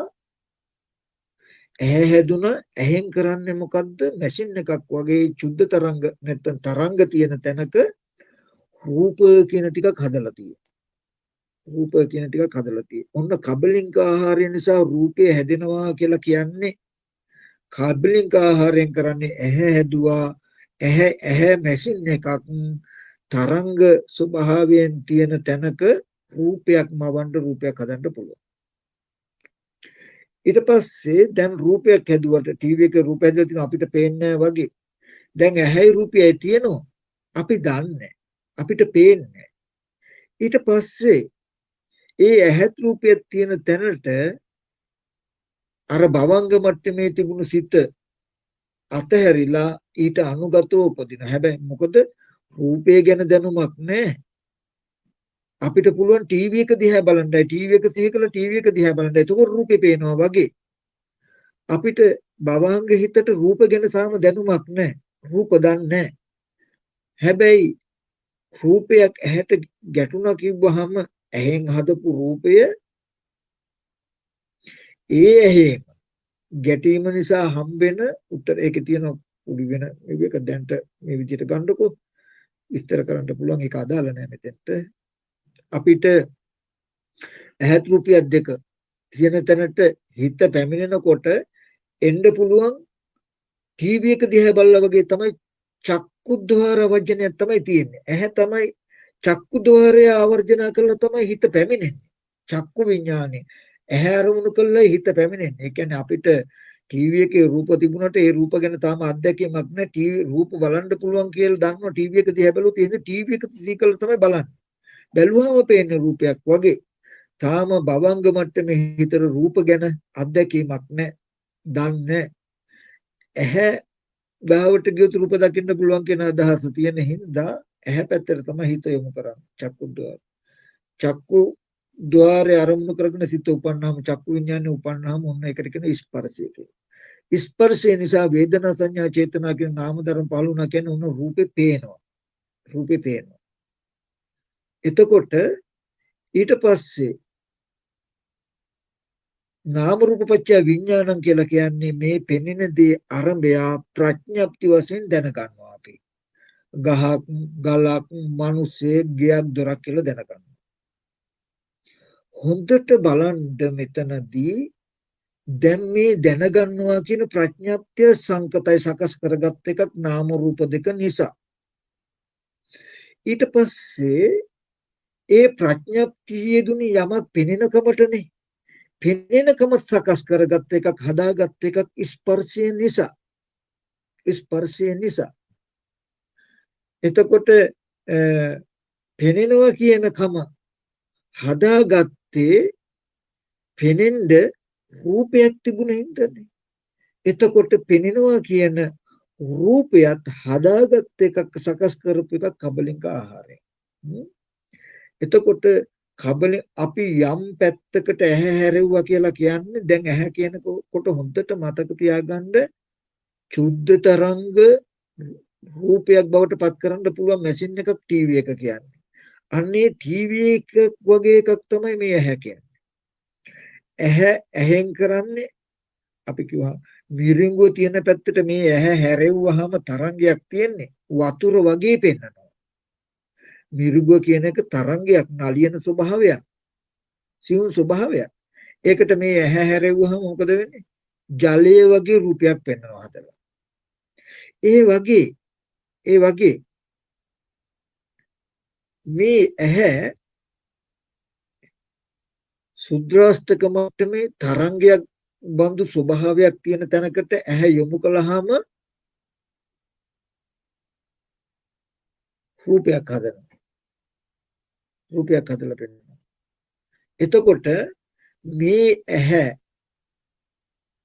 ඇහැ හැදුන. ඇහෙන් කරන්නේ මොකද්ද? මැෂින් එකක් වගේ චුද්ධ තරංග නැත්නම් තරංග තියෙන තැනක රූප කියන ටිකක් හදලා තියෙනවා. රූප කියන ටිකක් හදලා තියෙනවා. ඔන්න කබලින්ක ආහාරය නිසා රූපය හැදෙනවා කියලා කියන්නේ කබලින්ක ආහාරයෙන් කරන්නේ ඇහැ හැදුවා. ඇහැ මැෂින් එකක් තරංග ස්වභාවයෙන් තියෙන තැනක රූපයක් මවන්න රූපයක් හදන්න පුළුවන්. ඊට පස්සේ දැන් රූපයක් හැදුවට ටීවී එකේ රූප හැදලා තියෙනවා අපිට පේන්නේ වගේ. දැන් ඇහැයි රූපයයි තියෙනවා. අපි දන්නේ. අපිට පේන්නේ. ඊට පස්සේ ඒ ඇහත් රූපයක් තියෙන තැනට අර භවංග මට්ටමේ තිබුණු සිත අතහැරිලා ඊට අනුගතව උපදින. හැබැයි මොකද රූපය ගැන දැනුමක් නැහැ. අපිට පුළුවන් ටීවී එක දිහා බලන්නයි ටීවී එක සිහි කළා ටීවී එක දිහා බලන්නයි. එතකොට රූපේ පේනවා වගේ. අපිට භවංග හිතට රූප ගැන තාම දැනුමක් නැහැ. රූප දන්නේ නැහැ. හැබැයි රූපයක් ඇහැට ගැටුණා කිව්වහම ඇහෙන් හදපු රූපය ඇහෙන් ගැටීම නිසා හම්බෙන උත්තර ඒකේ තියෙන උඩි වෙන මේක දැන්ට මේ විදිහට ගන්නකො විස්තර කරන්න පුළුවන් ඒක අදාළ නැහැ මෙතෙන්ට අපිට ඇහත් රූපියක් දෙක තියෙන තැනට හිත පැමිණෙනකොට එන්න පුළුවන් ටීවී එක දිහා බලලා වගේ තමයි චක්කුද්්වාර වර්ජනයක් තමයි තියෙන්නේ. ඇහැ තමයි චක්කුද්්වාරය ආවර්ජන කරලා තමයි හිත පැමිණෙන්නේ. චක්කු විඥානේ ඇහැ අරමුණු කළා හිත පැමිණෙන්නේ. ඒ කියන්නේ අපිට ටීවී එකේ රූප තිබුණාට ඒ රූප ගැන තාම අත්දැකීමක් නැහැ. ටීවී රූප බලන්න පුළුවන් කියලා දන්නවා. ටීවී එක දිහා බැලුවොත් එහෙනම් ටීවී එක දිහා කළා තමයි බලන්නේ. බැලුවාම පේන රූපයක් වගේ. තාම භවංග මට්ටමේ හිතර රූප ගැන අත්දැකීමක් නැහැ. දන්නේ ඇහැ ගාවට ගියොත් රූප දකින්න පුළුවන් කියන අදහස තියෙන හින්දා ඇහැ පැත්තට තමයි හිත යොමු කරන්නේ. චක්කුද්්වාර. චක්කු ద్వාරය අරමුණු කරගෙන සිත උපන්නාම චක්කු විඥානේ උපන්නාම ඔන්න ඒකට කියන ස්පර්ශය කියලා. ස්පර්ශය නිසා වේදනා සංඥා චේතනා කියන නාම ධර්ම පහළ වුණා කියන්නේ ඔන්න රූපේ පේනවා. රූපේ පේනවා. එතකොට ඊට පස්සේ නාම රූප පත්‍ය විඥානං කියලා කියන්නේ මේ පෙනෙන දේ අරඹය ප්‍රඥප්ති වශයෙන් දැනගන්නවා අපි. ගහක් ගලක් මිනිස්සෙක් ගයක් දොරක් කියලා දැනගන්නවා. හොඳට බලන්න මෙතනදී දැන් මේ දැනගන්නවා කියන ප්‍රඥප්තිය සංකතයි සකස් කරගත් එකක් නාම රූප දෙක නිසා. ඊට පස්සේ ඒ ප්‍රඥප්තියේදුනි යමක් පෙනෙනකමටනේ. පෙනෙනකම සකස් කරගත් එකක් හදාගත් එකක් ස්පර්ශය නිසා. ස්පර්ශය නිසා. එතකොට පෙනෙනවා කියන කම හදාගත්තේ පෙනෙන්න රූපයක් තිබුණ හින්දානේ. එතකොට පෙනෙනවා කියන රූපයත් හදාගත් එකක් සකස් කරපු එකක් කබලින්ක ආහාරය. එතකොට කබලෙන් අපි යම් පැත්තකට ඇහැ හැරෙව්වා කියලා කියන්නේ දැන් ඇහැ කියනකොට හොඳට මතක තියාගන්න චුද්ධ තරංග රූපයක් බවට පත් කරන්න පුළුවන් මැෂින් එකක් ටීවී එක කියන්නේ. අන්නේ ටීවී එක වගේ එකක් තමයි මේ ඇහැ කියන්නේ. ඇහෙන් කරන්නේ අපි කිව්වා මිරිඟුව තියෙන පැත්තට මේ ඇහැ හැරෙව්වහම තරංගයක් තියෙන්නේ වතුර වගේ පෙන්නනවා. මිරිඟුව කියන එක තරංගයක් නලියන ස්වභාවයක්. සිවුම් ස්වභාවයක්. ඒකට මේ ඇහැ හැරෙව්වහම මොකද වෙන්නේ? ජලය වගේ රූපයක් පෙන්වනවා හදලා. ඒ වගේ මේ ඇහැ සුද්‍රාෂ්ටක මට්ටමේ තරංගයක් බඳු ස්වභාවයක් තියෙන තැනකට ඇහැ යොමු කළාම රූපයක් හදනවා. රූපයක් හදලා පෙන්නනවා. එතකොට මේ ඇහැ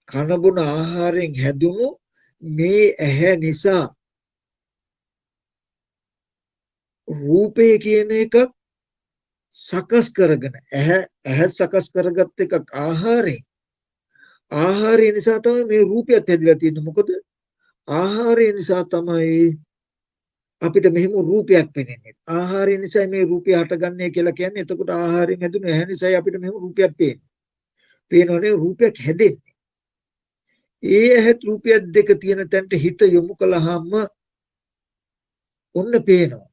කන බොන ආහාරයෙන් හැදුණු මේ ඇහැ නිසා රූපය කියන එකක් සකස් කරගෙන ඇහැ සකස් කරගත් එකක් ආහාරය නිසා තමයි මේ රූපයත් හැදිලා තියෙන්නේ. මොකද ආහාරය නිසා තමයි අපිට මෙහෙම රූපයක් පෙනෙන්නේ. ආහාරය නිසා මේ රූපය හටගන්නේ කියලා කියන්නේ. එතකොට ආහාරයෙන් හැදුණු ඇහැ නිසා අපිට මෙහෙම රූපයක් පේන්නේ. පේනවනේ රූපයක් හැදෙන්නේ. ඒ ඇහත් රූපයක් දෙක තියෙන තැනට හිත යොමු කළාම ඔන්න පේනවා.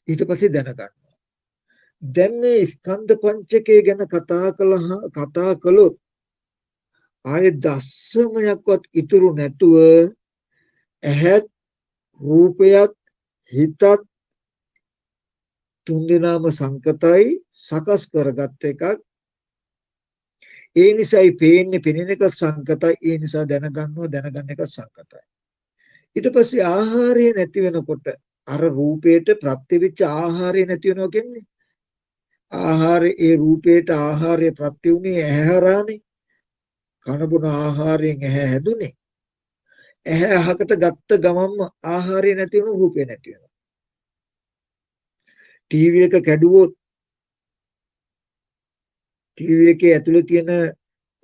ඊට පස්සේ දැනගන්නවා. දැන් මේ ස්කන්ධ පංචකය ගැන කතා කළොත් ආයේ දස්සමයක්වත් ඉතුරු නැතුව ඇහත් රූපයත් හිතත් තුන්දෙනාම සංකතයි සකස් කරගත් එකක්. ඒ නිසායි පේන්නේ පෙනෙන එක සංකතයි. ඒ නිසා දැනගන්න එක සංකතයි. ඊට පස්සේ ආහාරය නැති වෙනකොට අර රූපයට ප්‍රත්‍යවිච්ච ආහාරය නැති වෙනවා කියන්නේ ඒ රූපයට ආහාරය ප්‍රත්‍ය උනේ ඇහැරානේ. කන බොන ආහාරයෙන් ඇහැ හැදුනේ. ඇහැ අහකට ගත්ත ගමන්ම ආහාරය නැති වෙන රූපේ නැති වෙනවා. ටීවී එක කැඩුවොත් ටීවී එකේ ඇතුලේ තියෙන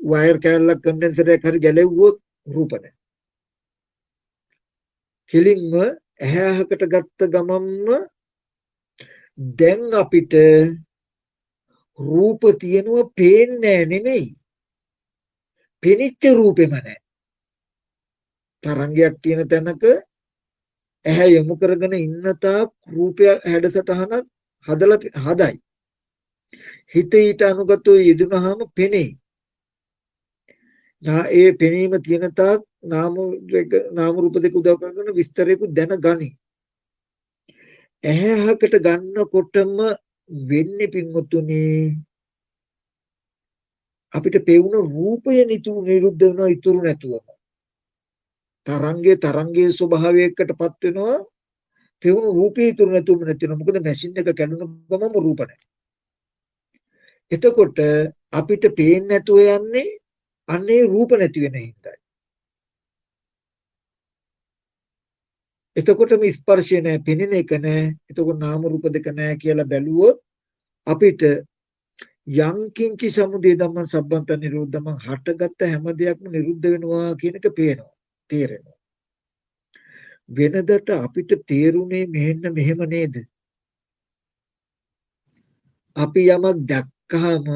වයර් කෑල්ලක් කන්ඩෙන්සර් එකක් හරි ගැලෙව්වොත් රූප නැහැ. කෙලින්ම ඇහැ අහකට ගත්ත ගමන්ම දැන් අපිට රූප තියෙනවා පේන්නේ නෙමෙයි. පෙනිච්ච රූපෙම නැහැ. තරංගයක් තියෙන තැනක ඇහැ යොමු කරගෙන ඉන්න තාක් රූපය හැඩසටහනක් හදලා හදයි. හිත ඊට අනුගතව යෙදුනහම පෙනෙයි. ඒ පෙනීම තියෙන තාක් නාම රූප දෙක උදව් කරගෙන විස්තරයකුත් දැනගනි. ඇහැ අහකට ගන්නකොටම වෙන්නේ පින්වතුනි අපිට පෙවුන රූපය නිරුද්ධ වෙනවා ඉතුරු නැතුවම. තරංගයේ ස්වභාවයකටපත් වෙනවා පෙවුණු රූපේ ඉතුරු නැතුවම නැති වෙනවා. මොකද මැෂින් එක කැඩුන ගමම රූප නැහැ. එතකොට අපිට පේන්නේ නැතුව යන්නේ අන්නේ රූප නැති වෙන හින්දායි. එතකොටම ස්පර්ශය නැහැ, පෙනෙන එක නැහැ. එතකොට නාම රූප දෙක නැහැ කියලා බැලුවොත් අපිට යං කිංචි සමුදය ධම්මං සබ්බන්ත නිරෝධමං හටගත්ත හැම දෙයක්ම නිරුද්ධ වෙනවා කියන එක පේනවා, තේරෙනවා. වෙනදට අපිට තේරුනේ මෙහෙම නේද? අපි යමක් දැක්කහම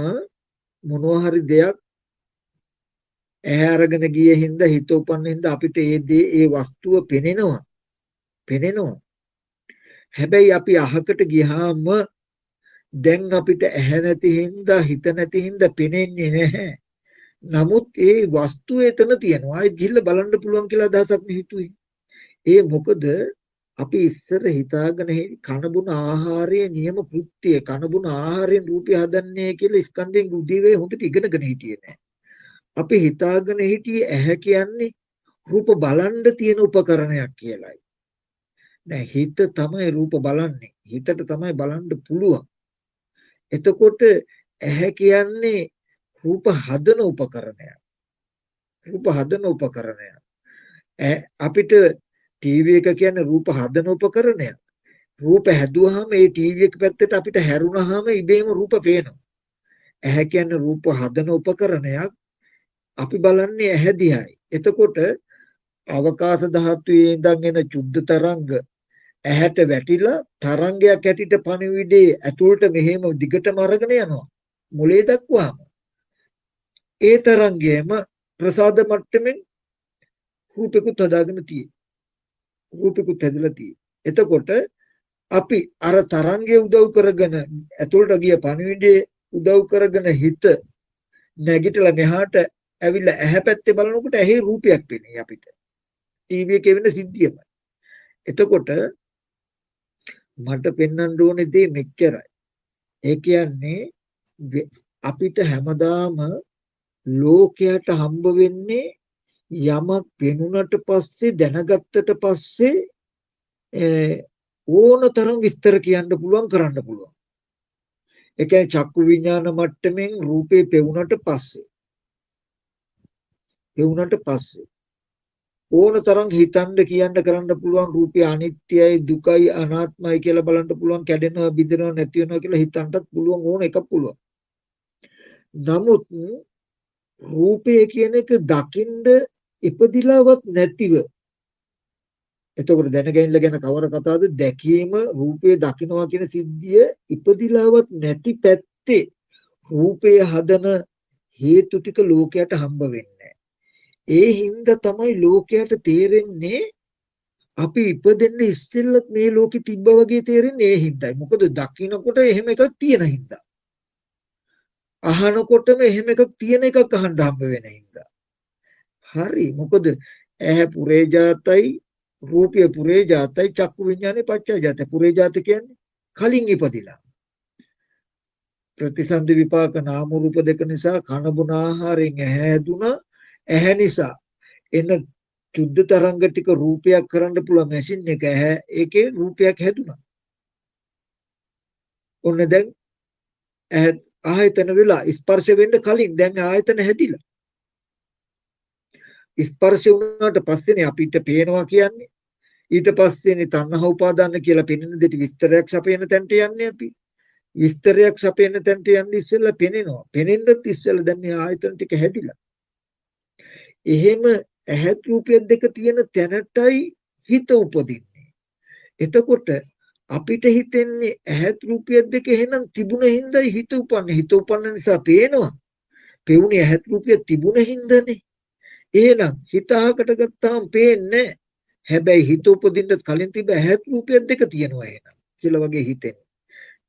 මොනවා හරි දෙයක් ඇහැ අරගෙන ගියේ හින්දා හිත උපන්න හින්දා අපිට ඒ වස්තුව පෙනෙනවා. හැබැයි අපි අහකට ගියාම දැන් අපිට ඇහැ නැති හින්දා හිත නැති හින්දා පෙනෙන්නේ නැහැ. නමුත් ඒ වස්තුව එතන තියෙනවා. ආයෙත් ගිහිල්ලා බලන්න පුළුවන් කියලා අදහසක් හිතුවේ. ඒ මොකද අපි ඉස්සර හිතාගෙන කනබුන ආහාරයේ නියම කෘත්‍යය කනබුන ආහාරයෙන් රූපය හදන්නේ කියලා ස්කන්ධයෙන් උදේවේ හොඳට ඉගෙනගෙන හිටියේ නැහැ. අපි හිතාගෙන හිටියේ ඇහැ කියන්නේ රූප බලන්න තියෙන උපකරණයක් කියලායි. නෑ හිත තමයි රූප බලන්නේ. හිතට තමයි බලන්න පුළුවන්. එතකොට ඇහැ කියන්නේ රූප හදන උපකරණයක්. අපිට ටීවී එක කියන්නේ රූප හදන උපකරණයක්. රූප හැදුවාම ඒ ටීවී එක පැත්තට අපිට හැරුණාම ඉබේම රූප පේනවා. ඇහැ කියන්නේ රූප හදන උපකරණයක්. අපි බලන්නේ ඇහැ දිහායි. එතකොට අවකාශ ධාතුවේ ඉඳන් එන චුද්ධ තරංග ඇහැට වැටිලා තරංගයක් ඇටිට පණිවිඩේ ඇතුළට මෙහෙම දිගටම අරගෙන යනවා. මුලේ දක්වාම. ඒ තරංගයම ප්‍රසාද මට්ටමින් රූපෙකුත් හදාගෙන තියෙනවා. රූපෙකුත් හැදලා තියෙනවා. එතකොට අපි අර තරංගය උදව් කරගෙන ඇතුළට ගිය පණිවිඩේ උදව් කරගෙන හිත නැගිටලා මෙහාට ඇවිල්ලා ඇහැ පැත්තේ බලනකොට ඇහි රූපයක් පෙනේ අපිට. ටීවී එකේ වෙන සිද්ධියමයි. එතකොට මට පෙන්වන්න ඕනේ දේ මෙච්චරයි. ඒ කියන්නේ අපිට හැමදාම ලෝකයට හම්බ වෙන්නේ යමක් පෙනුනට පස්සේ දැනගත්තට පස්සේ ඕනතරම් විස්තර කියන්න පුළුවන් කරන්න පුළුවන්. ඒ කියන්නේ චක්කු විඥාන මට්ටමින් රූපේ පෙවුනට පස්සේ ඕනතරම් හිතන්න කියන්න කරන්න පුළුවන් රූපය අනිත්‍යයි දුකයි අනාත්මයි කියලා බලන්න පුළුවන් කැඩෙනවා බිඳෙනවා නැති වෙනවා කියලා හිතන්නත් පුළුවන් ඕන එකක් පුළුවන්. නමුත් රූපය කියන එක දකින්න ඉපදිලාවත් නැතිව එතකොට දැනගැනිල්ල ගැන කවර කතාවද දැකීම රූපය දකින්නවා කියන සිද්ධිය ඉපදිලාවත් නැති පැත්තේ රූපය හදන හේතු ටික ලෝකයට හම්බ වෙන්නේ. ඒ හින්දා තමයි ලෝකයට තේරෙන්නේ අපි ඉපදෙන්න ඉස්සෙල්ලත් මේ ලෝකෙ තිබ්බා වගේ තේරෙන්නේ ඒ හින්දායි. මොකද දකින්නකොට එහෙම එකක් තියෙන හින්දා. අහනකොටම එහෙම එකක් තියෙන එකක් අහන්න හම්බ වෙන හින්දා. හරි. මොකද ඇහැ පුරේ ජාතයි රූපය පුරේ ජාතයි චක්කු විඥානේ පච්චය ජාතයි. පුරේ ජාත කියන්නේ කලින් ඉපදිලා. ප්‍රතිසන්දි විපාක නාම රූප දෙක නිසා කන බොන ආහාරයෙන් ඇහැ හැදුනා. ඇහැ නිසා එන චුද්ධ තරංග ටික රූපයක් කරන්න පුළුවන් මැෂින් එක ඇහැ ඒකේ රූපයක් හැදුනා. ඔන්න දැන් ආයතන වෙලා ස්පර්ශ වෙන්න කලින් දැන් ආයතන හැදිලා. ස්පර්ශ වුණාට පස්සේනේ අපිට පේනවා කියන්නේ. ඊට පස්සේනේ තණ්හා උපාදාන කියලා පෙනෙන දෙට විස්තරයක් සපයන තැනට යන්නේ අපි. විස්තරයක් සපයන තැනට යන්නේ ඉස්සෙල්ලා පෙනෙනවා. පෙනෙන්නත් ඉස්සෙල්ලා දැන් මේ ආයතන ටික හැදිලා. එහෙම ඇහත් රූපය දෙක තියෙන තැනටයි හිත උපදින්නේ. එතකොට අපිට හිතෙන්නේ ඇහත් රූපය දෙක එහෙනම් තිබුණ හින්දායි හිත උපන්නේ. හිත උපන්න නිසා පේනවා. පෙවුනේ ඇහත් රූපය තිබුණ හින්දානේ. එහෙනම් හිත අහකට ගත්තාම පේන්නේ. හැබැයි හිත උපදින්න කලින් තිබ්බ ඇහත් රූපය දෙක තියෙනවා එහෙනම් කියලා වගේ හිතෙන්නේ.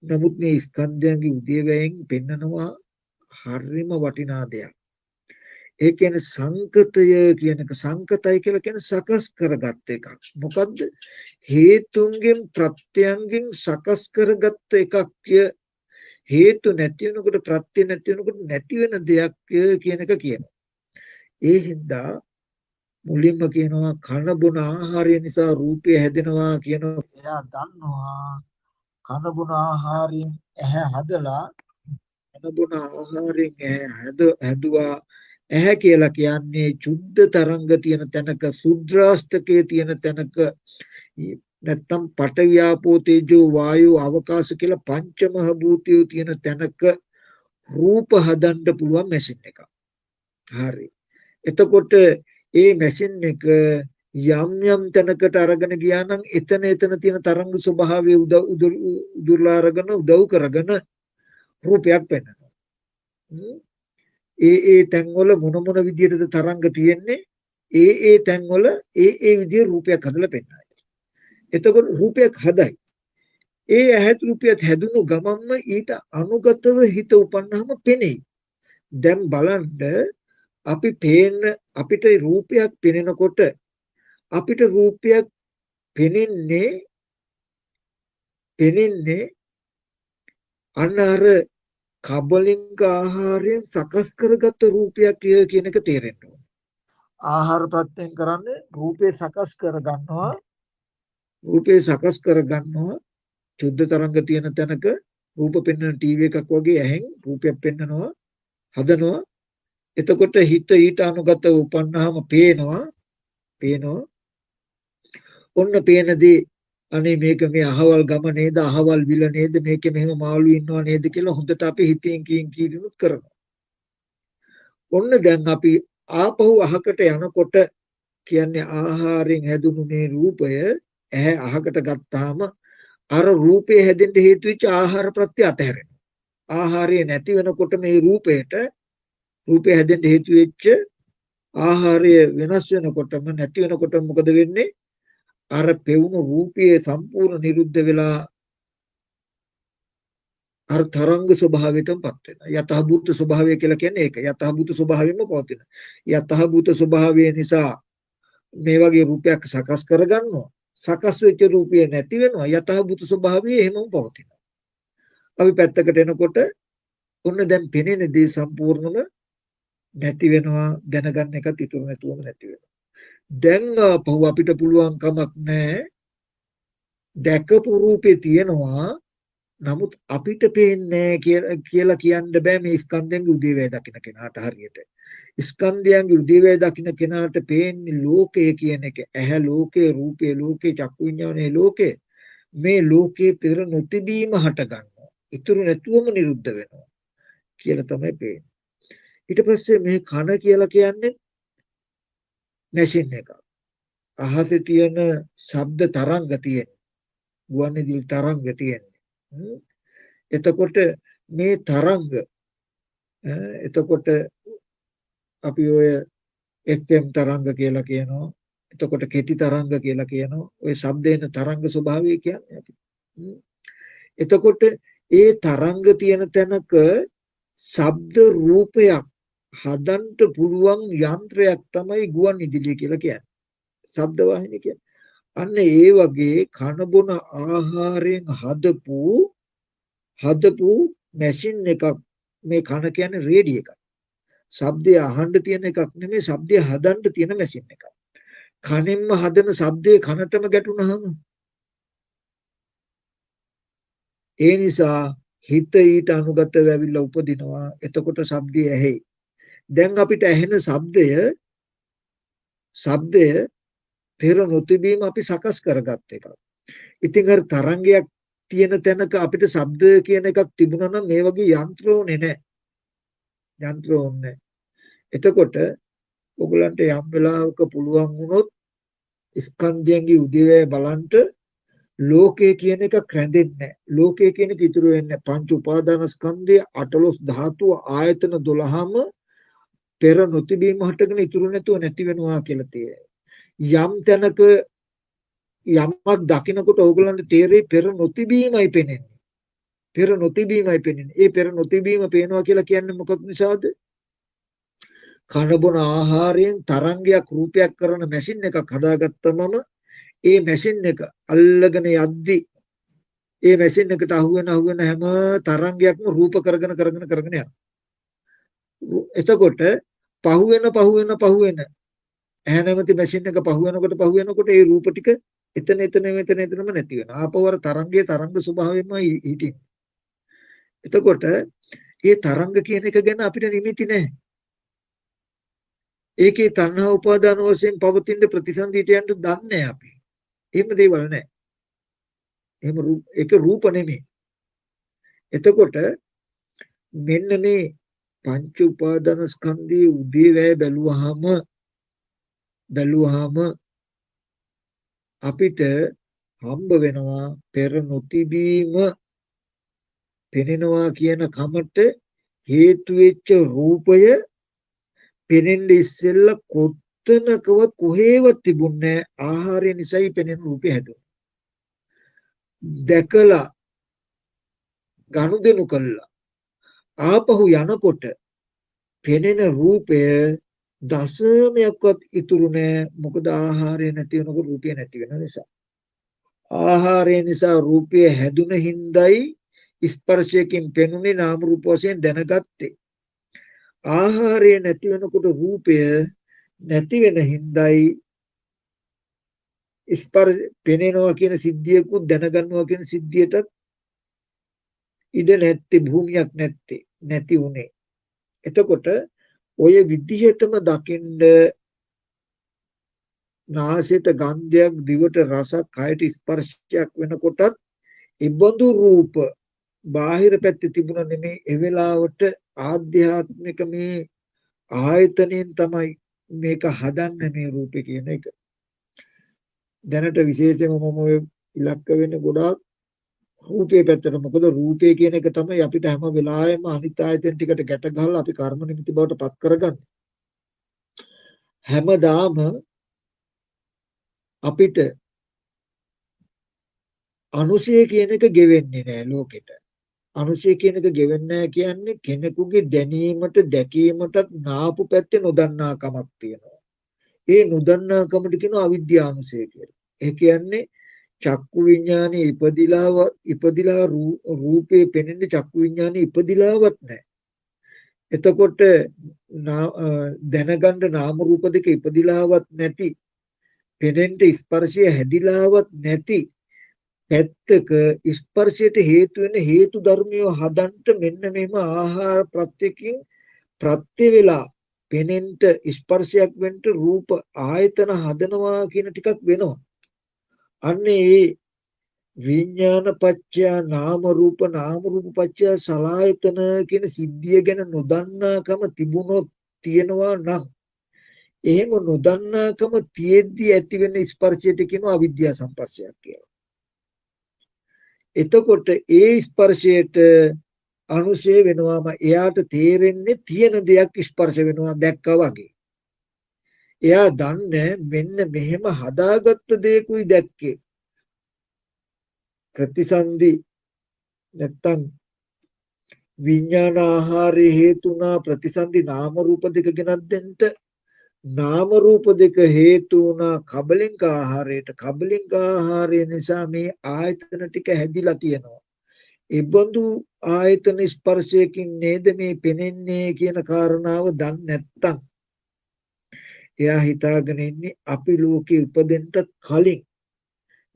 නමුත් මේ ස්කන්ධයන්ගේ උදේවැයෙන් පෙන්නනවා හරිම වටිනා දෙයක්. ඒ කියන්නේ සංකතය කියන එක සංකතයි කියලා කියන්නේ සකස් කරගත් එකක්. මොකද්ද? හේතුන්ගෙන් ප්‍රත්‍යයන්ගෙන් සකස් කරගත් එකක්. හේතු නැති වෙනකොට ප්‍රත්‍ය නැති වෙනකොට නැති වෙන දෙයක් කියන එක කියනවා. ඒ හින්දා මුලින්ම කියනවා කන බොන ආහාරය නිසා රූපය හැදෙනවා කියනවා. එයා දන්නවා කන බොන ආහාරයෙන් ඇහැ හදලා කන බොන ආහාරයෙන් හැදුවා. ඇහැ කියලා කියන්නේ චුද්ධ තරංග තියෙන තැනක සුද්‍රාෂ්ටකයේ තියෙන තැනක නැත්තම් පඨවි ආපෝ තේජෝ වායෝ අවකාශ කියලා පංචමහ භූතයෝ තියෙන තැනක රූප හදන්න පුළුවන් මැෂින් එකක්. හරි. එතකොට ඒ මැෂින් එක යම් යම් තැනකට අරගෙන ගියා නම් එතන තියෙන තරංග ස්වභාවය උදුරලා අරගෙන උදව් කරගෙන රූපයක් පෙන්වනවා. ඒ තැන්වල මොන විදියටද තරංග තියෙන්නේ? ඒ තැන්වල ඒ විදිය රූපයක් හදලා පෙන්නනවා. එතකොට රූපයක් හදයි. ඒ ඇහත් රූපයත් හැදුණු ගමන්ම ඊට අනුගතව හිත උපන්නාම පෙනෙයි. දැන් බලන්න අපිට රූපයක් පෙනෙනකොට අපිට රූපයක් පෙනෙන්නේ අන්න අර කබලින්ක ආහාරයෙන් සකස් කරගත්ත රූපයක් කියන එක තේරෙන්න ඕනේ. ආහාර ප්‍රත්‍යයෙන් කරන්නේ රූපේ සකස් කරගන්නවා. රූපේ සකස් කරගන්නවා. චුද්ධ තරංග තියෙන තැනක රූප පෙන්වන ටීවී එකක් වගේ ඇහෙන් රූපයක් පෙන්වනවා, හදනවා. එතකොට හිත ඊට අනුගතව උපන්නාම පේනවා. ඔන්න පේනදී අනේ මේක මේ අහවල් ගම නේද, අහවල් විල නේද, මේකේ මෙහෙම මාළු ඉන්නවා නේද කියලා හොඳට අපි හිතින් කීනුත් කරනවා. ඔන්න දැන් අපි ආපහු අහකට යනකොට කියන්නේ ආහාරයෙන් හැදුණු මේ රූපය ඇහැ අහකට ගත්තාම අර රූපේ හැදෙන්න හේතු වෙච්ච ආහාර ප්‍රත්‍ය අතහැරෙනවා. ආහාරය නැති වෙනකොට මේ රූපේ හැදෙන්න හේතු වෙච්ච ආහාරය වෙනස් වෙනකොටම නැති වෙනකොට මොකද වෙන්නේ? අර පෙවුණු රූපයේ සම්පූර්ණ නිරුද්ධ වෙලා අර තරංග ස්වභාවයටමපත් වෙනවා. යතහභූත ස්වභාවය කියලා කියන්නේ ඒක. යතහභූත ස්වභාවයෙන්ම පවතින. යතහභූත ස්වභාවය නිසා මේ වගේ රූපයක් සකස් කරගන්නවා. සකස් වෙච්ච රූපය නැති වෙනවා. යතහභූත ස්වභාවය එහෙමම පවතිනවා. අපි පැත්තකට එනකොට ඔන්න දැන් පෙනෙන දේ සම්පූර්ණම නැති වෙනවා. දැනගන්න එකත් ඉතුරු නැතුවම නැති වෙනවා. දැන් ආපහු අපිට පුළුවන් කමක් නැහැ. දැකපු රූපේ තියෙනවා. නමුත් අපිට පේන්නේ කියලා කියන්න බෑ මේ ස්කන්ධයන්ගේ උදේවැය දකින්න කෙනාට හරියට. ස්කන්ධයන්ගේ උදේවැය දකින්න කෙනාට පේන්නේ ලෝකය කියන එක. ඇහැ ලෝකේ, රූපේ ලෝකේ, චක්කු විඤ්ඤාණයේ ලෝකේ. මේ ලෝකේ පෙර නොතිබීම හට ගන්නවා. ඉතුරු නැතුවම නිරුද්ධ වෙනවා කියලා තමයි පේන්නේ. ඊට පස්සේ මේ කන කියලා කියන්නේ මැෂින් එකක්. අහසේ තියෙන ශබ්ද තරංග තියෙන. ගුවන්විදුලි තරංග තියෙන. එතකොට මේ තරංග එතකොට අපි ඔය FM තරංග කියලා කියනවා. එතකොට කෙටි තරංග කියලා කියනවා. ඔය ශබ්දේන තරංග ස්වභාවය කියන්නේ අපි. එතකොට ඒ තරංග තියෙන තැනක ශබ්ද රූපයක් හදන්න පුළුවන් යන්ත්‍රයක් තමයි ගුවන්විදුලිය කියලා කියන්නේ. ශබ්ද වාහිනිය කියන්නේ. අන්න ඒ වගේ කන බොන ආහාරයෙන් හදපු මැෂින් එකක්. මේ කන කියන්නේ රේඩිය එකක්. ශබ්දය අහන්න තියෙන එකක් නෙමෙයි, ශබ්දය හදන්න තියෙන මැෂින් එකක්. කනින්ම හදන ශබ්දේ කනටම ගැටුණාම ඒ නිසා හිත ඊට අනුගතව ඇවිල්ලා උපදිනවා. එතකොට ශබ්දය ඇහෙයි. දැන් අපිට ඇහෙන ශබ්දය ශබ්දය පෙර නොතිබීම අපි සකස් කරගත් එකක්. ඉතින් අර තරංගයක් තියෙන තැනක අපිට ශබ්ද කියන එකක් තිබුණා නම් මේ වගේ යන්ත්‍ර ඕනේ නැහැ. යන්ත්‍ර ඕනේ. එතකොට ඔයගලන්ට යම් වෙලාවක පුළුවන් වුණොත් ස්කන්ධයන්ගේ උදේවැය බලන්ට ලෝකය කියන එකක් රැඳෙන්නේ නැහැ. ලෝකය කියන එක ඉතුරු වෙන්නේ පංච උපාදාන ස්කන්ධයේ 18 ධාතුව ආයතන 12ම පෙර නොතිබීම හටගෙන ඉතුරු නැතුව නැති වෙනවා කියලා තියෙනවා. යම් තැනක යමක් දකිනකොට ඕගලන්ට තේරෙයි පෙර නොතිබීමයි පෙනෙන්නේ. පෙර නොතිබීමයි පෙනෙන්නේ. ඒ පෙර නොතිබීම පේනවා කියලා කියන්නේ මොකක් නිසාද? කන බොන ආහාරයෙන් තරංගයක් රූපයක් කරන මැෂින් එකක් හදාගත්තමම ඒ මැෂින් එක අල්ලගෙන යද්දි ඒ මැෂින් එකට අහුවෙන හැම තරංගයක්ම රූප කරගෙන යනවා. එතකොට පහුවෙන ඇහැ නැමැති මැෂින් එක පහුවෙනකොට ඒ රූප ටික එතනම නැති වෙනවා. ආපවර තරංගයේ තරංග ස්වභාවයෙන්මයි හිටින්නේ. එතකොට මේ තරංග කියන එක ගැන අපිට නිමිති නැහැ. ඒකේ තණ්හා උපාදාන වශයෙන් පවතින ප්‍රතිසන්දියට යන්න දන්නේ අපි. එහෙම දේවල් නැහැ. එහෙම ඒක රූප නෙමෙයි. එතකොට මෙන්න මේ පංච උපාදාන ස්කන්ධයේ උදේවැය බැලුවාම අපිට හම්බ වෙනවා පෙර නොතිබීම පෙනෙනවා කියන කමට හේතු වෙච්ච රූපය පෙනෙන්න ඉස්සෙල්ලා කොතනකවත් කොහෙවත් තිබුණේ ආහාරය නිසායි පෙනෙන රූපය හැදුනේ. දැකලා ගනුදෙනු කළා ආපහු යනකොට පෙනෙන රූපය දශමයක්වත් ඉතුරු නැහැ. මොකද ආහාරය නැති වෙනකොට රූපය නැති වෙන නිසා. ආහාරය නිසා රූපය හැදුන හිඳයි ස්පර්ශයෙන් පෙනුනේ නාම රූප වශයෙන් දැනගත්තේ. ආහාරය නැති වෙනකොට රූපය නැති වෙන හිඳයි ස්පර්ශ පෙනෙනවා කියන සිද්ධියකුත් දැනගන්නවා කියන සිද්ධියටත් ඉඩ නැත්තේ, භූමියක් නැති උනේ. එතකොට ඔය විදිහටම දකින්න නාසයට ගන්ධයක්, දිවට රසක්, කයට ස්පර්ශයක් වෙනකොටත් ඉබඳු රූප බාහිර පැත්තේ තිබුණා නෙමේ. ඒ වෙලාවට ආධ්‍යාත්මික මේ ආයතනෙන් තමයි මේක හදන්නේ, මේ රූපේ කියන එක. දැනට විශේෂයෙන්ම මම ඔය ඉලක්ක වෙන්නේ ගොඩාක් රූපේ පැත්තට. මොකද රූපේ කියන එක තමයි අපිට හැම වෙලාවෙම අනිත් ආයතන ටිකට ගැට ගහලා අපි කර්ම නිමිති බවට පත් කරගන්නේ. හැමදාම අපිට අනුශය කියන එක ගෙවෙන්නේ නැහැ ලෝකෙට. අනුශය කියන එක ගෙවෙන්නේ නැහැ කියන්නේ කෙනෙකුගේ දැනීමට, දැකීමටත් නාපු පැත්තේ නොදන්නාකමක් තියෙනවා. ඒ නොදන්නාකමට කියනවා අවිද්‍යානුශය කියලා. ඒ කියන්නේ චක්කු විඥානේ ඉපදිලා රූපේ පෙනෙන්නේ චක්කු විඥානේ ඉපදිලාවත් නැහැ. එතකොට දැනගන්න නාම රූප දෙක ඉපදිලාවත් නැති, පෙනෙන්න ස්පර්ශය හැදිලාවත් නැති පැත්තක ස්පර්ශයට හේතු වෙන හේතු ධර්මිය හදන්න මෙන්න මෙහෙම ආහාර ප්‍රත්‍යකින් ප්‍රත්‍ය වේලා පෙනෙන්න ස්පර්ශයක් වෙන්න රූප ආයතන හදනවා කියන ටිකක් වෙනවා. අන්නේ ඒ විඥාන පත්‍ය නාම රූප පත්‍ය සලආයතන කියන සිද්ධිය ගැන නොදන්නාකම තියෙනවා නම්, එහෙම නොදන්නාකම තියෙද්දි ඇති වෙන ස්පර්ශයට කියනවා අවිද්‍යා සම්පස්සයක් කියලා. එතකොට ඒ ස්පර්ශයට අනුශය වෙනවාම එයාට තේරෙන්නේ තියෙන දෙයක් ස්පර්ශ වෙනවා දැක්කා වගේ. එයා දන්නේ මෙන්න මෙහෙම හදාගත්ත දෙයකුයි දැක්කේ. ප්‍රතිසන්දි නැත්තම් විඥාන ආහාරය හේතුනා ප්‍රතිසන්දි නාම රූප දෙක ගෙනත් දෙන්න, නාම රූප දෙක හේතු වුණා කබලින්ක ආහාරයට. කබලින්ක ආහාරය නිසා මේ ආයතන ටික හැදිලා තියෙනවා. ඒබඳු ආයතන ස්පර්ශයකින් නේද මේ පෙනෙන්නේ කියන කාරණාව දන්නේ නැත්තම් එයා හිතාගෙන ඉන්නේ අපි ලෝකේ උපදින්න කලින්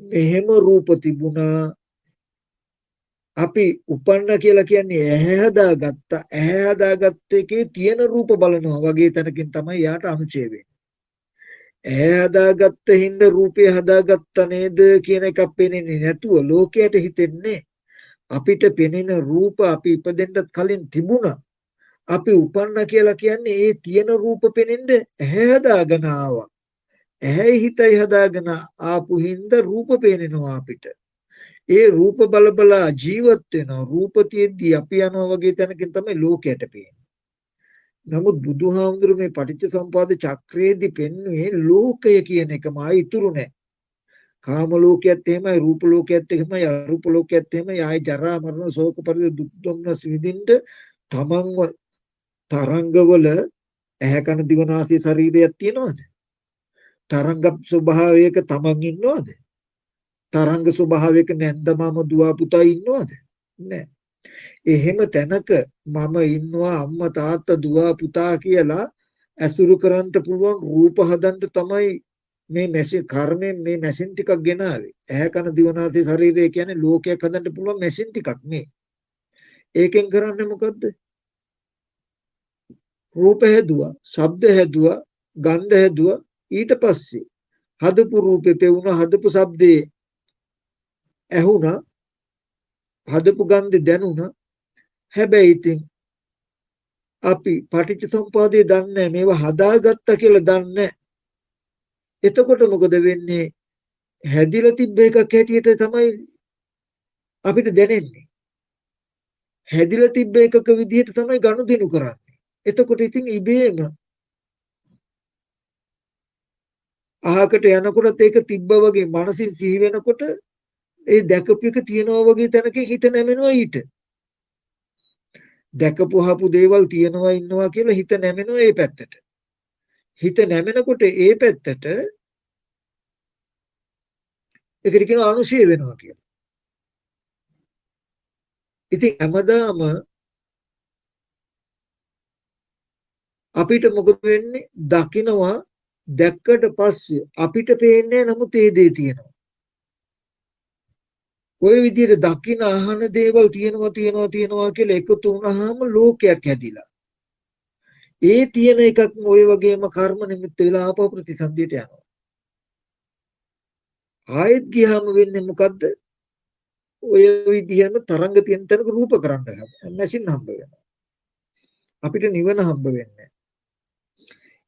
මෙහෙම රූප තිබුණා. අපි උපන්න කියලා කියන්නේ ඇහැ හදාගත්තා. ඇහැ හදාගත්ත එකේ තියෙන රූප බලනවා වගේ තැනකින් තමයි යාට අනුචය වෙන්නේ. ඇහැ හදාගත්ත හින්දා රූපය හදාගත්ත නේද කියන එකක් පේන්නේ නැතුව ලෝකයට හිතෙන්නේ අපිට පෙනෙන රූප අපි ඉපදෙන්නත් කලින් තිබුණා. අපි උපන්න කියලා කියන්නේ ඒ තියෙන රූප පෙනෙන්න ඇහැ හදාගෙන ආවා. ඇහැයි හිතයි හදාගෙන ආපු හින්දා රූප පේනවා අපිට. ඒ රූප බල බලා ජීවත් වෙනවා. රූප තියෙද්දි අපි යනවා වගේ තැනකින් තමයි ලෝකයට පේන්නේ. නමුත් බුදුහාමුදුරු මේ පටිච්චසමුපාද චක්‍රයේදී පෙන්වුවේ ලෝකය කියන එකම ආයි ඉතුරු නැහැ. කාම ලෝකයේත් එහෙමයි, රූප ලෝකයේත් එහෙමයි, අරූප ලෝකයේත් එහෙමයි. ආයි ජරා මරණ ශෝක පරිදේ දුක් දුම්නස් විඳින්න තමන්ව තරංගවල ඇහැ කන දිව නාසය ශරීරයක් තියනවද? තරංග ස්වභාවයක තමන් ඉන්නවද? තරංග ස්වභාවයක නැන්දමම දුව පුතා ඉන්නවද? නැහැ. එහෙම තැනක මම ඉන්නවා අම්මා තාත්තා දුව පුතා කියලා ඇසුරු කරන්න පුළුවන් රූප හදන්න තමයි මේ මැෂින් කර්මයෙන් මේ මැෂින් ටිකක් ගෙනාවේ. ඇහැ කන දිව නාසය ශරීරය කියන්නේ ලෝකයක් හදන්න පුළුවන් මැෂින් ටිකක් මේ. ඒකෙන් කරන්නේ මොකද්ද? රූප හැදුවා, ශබ්ද හැදුවා, ගන්ධ හැදුවා. ඊට පස්සේ හදපු රූපේ පෙවුණා, හදපු ශබ්දේ ඇහුණා, හදපු ගන්ධේ දැනුණා. හැබැයි ඉතින් අපි පටිච්චසමුපාදය දන්නේ මේවා හදාගත්තා කියලා දන්නේ. එතකොට මොකද වෙන්නේ? හැදිලා තිබ්බ එකක් හැටියට තමයි අපිට දැනෙන්නේ. හැදිලා තිබ්බ එකක විදිහට තමයි ගනුදෙනු කරන්නේ. එතකොට ඉතින් ඉබේම අහකට යනකොටත් ඒක තිබ්බා වගේ මනසින් සිහි වෙනකොට ඒ දැකපු එක තියනවා වගේ තැනක හිත නැමෙනවා ඊට. දැකපුවහපු දේවල් තියනවා ඉන්නවා කියලා හිත නැමෙනවා ඒ පැත්තට. හිත නැමෙනකොට ඒ පැත්තට ඒකට කියනවා අනුශය වෙනවා කියලා. ඉතින් හැමදාම අපිට මොකද වෙන්නේ? දකිනවා දැක්කට පස්සේ අපිට පේන්නේ නමුත් ඒ දේ තියෙනවා. ওই විදිහට දකින අහන දේවල් තියෙනවා කියලා එකතු වුණාම ලෝකයක් හැදිලා. ඒ තියෙන එකක් ওই වගේම කර්ම නිමිත්ත වෙලා ආපහු ප්‍රතිසන්දියට යනවා. ආයෙත් ගියාම වෙන්නේ මොකද්ද? ඔය විදිහම තරංග තියෙන තැනක රූප කරන්න මැෂින් හම්බ වෙනවා. අපිට නිවන හම්බ වෙන්නේ.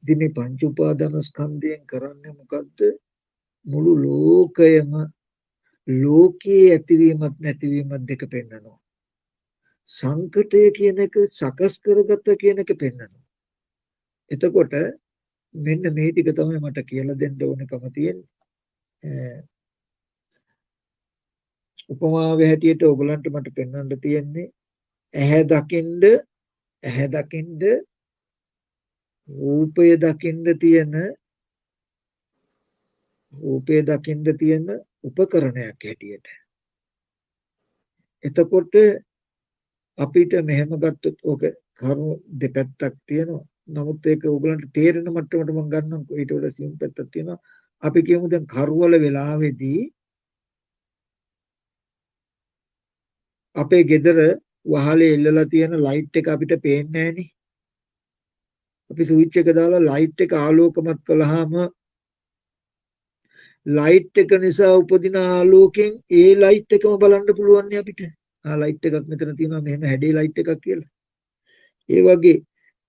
ඉතින් මේ පංච උපාදාන ස්කන්ධයෙන් කරන්නේ මොකද්ද? මුළු ලෝකයම ලෝකයේ ඇතිවීමත් නැතිවීමත් දෙක පෙන්වනවා. සංකතය කියන එක සකස් කරගත්ත කියන එක පෙන්වනවා. එතකොට මෙන්න මේ ටික තමයි මට කියලා දෙන්න ඕනකම තියෙන්නේ. උපමාවේ හැටියට ඔයගලන්ට මට පෙන්වන්න තියෙන්නේ ඇහැ දකින්ද රූපය දකින්න තියෙන උපකරණයක් හැටියට. එතකොට අපිට මෙහෙම ගත්තොත් ඕක කරුණු දෙපැත්තක් තියෙනවා. නමුත් ඒක ඕගලන්ට තේරෙන මට්ටමට මම ගන්නම් ඊට වඩා සියුම් පැත්තක් තියෙනවා. අපි කියමු දැන් කරවල වෙලාවේදී අපේ ගෙදර වහලේ එල්ලලා තියෙන ලයිට් එක අපිට පේන්නේ නැහනේ. අපි ස්විච් එක දාලා ලයිට් එක ආලෝකමත් කළාම ලයිට් එක නිසා උපදින ආලෝකයෙන් ඒ ලයිට් එකම බලන්න පුළුවන් නේ අපිට. ලයිට් එකක් මෙතන තියෙනවා මෙහෙම හැඩේ ලයිට් එකක් කියලා. ඒ වගේ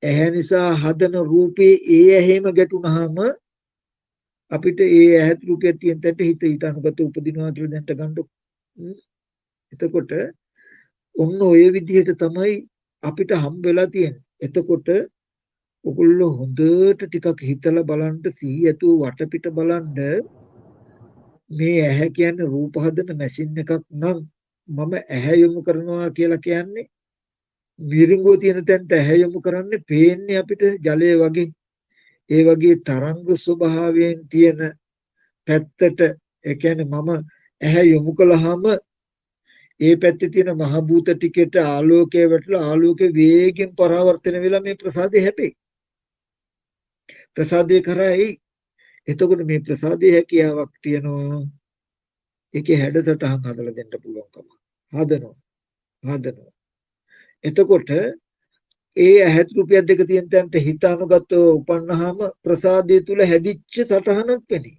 ඇහැ නිසා හදන රූපේ ඒ ඇහෙම ගැටුනහම අපිට ඒ ඇහත් රූපයක් තියෙන තැනට හිත ඊට අනුගත උපදිනවා කියලා දැනට ගන්නකො. එතකොට ඔන්න ඔය විදිහට තමයි අපිට හම්බ වෙලා තියෙන්නේ. එතකොට ඔගොල්ලෝ හොඳට ටිකක් හිතලා බලන්න සිහි ඇතුව වටපිට බලන්න මේ ඇහැ කියන්නේ රූප හදන මැෂින් එකක් නම් මම ඇහැ යොමු කරනවා කියලා කියන්නේ මිරිඟුව තියෙන තැනට ඇහැ යොමු කරන්නේ පේන්නේ අපිට ජලය වගේ. ඒ වගේ තරංග ස්වභාවයෙන් තියෙන පැත්තට ඒ කියන්නේ මම ඇහැ යොමු කළාම ඒ පැත්තේ තියෙන මහ භූත ටිකට ආලෝකය වැටලා ආලෝකේ වේගෙන් පරාවර්තන වෙලා මේ ප්‍රසාදේ හැපේ. ප්‍රසාදේ කරායි. එතකොට මේ ප්‍රසාදේ හැකියාවක් තියෙනවා. ඒකේ හැඩසටහන් හදලා දෙන්න පුළුවන්කම. හදනවා. එතකොට ඒ ඇහත් රුපියක් දෙක තියෙන තැනට හිත අනුගතව උපන්නාම ප්‍රසාදයේ තුල හැදිච්ච සටහනක් පෙනේ.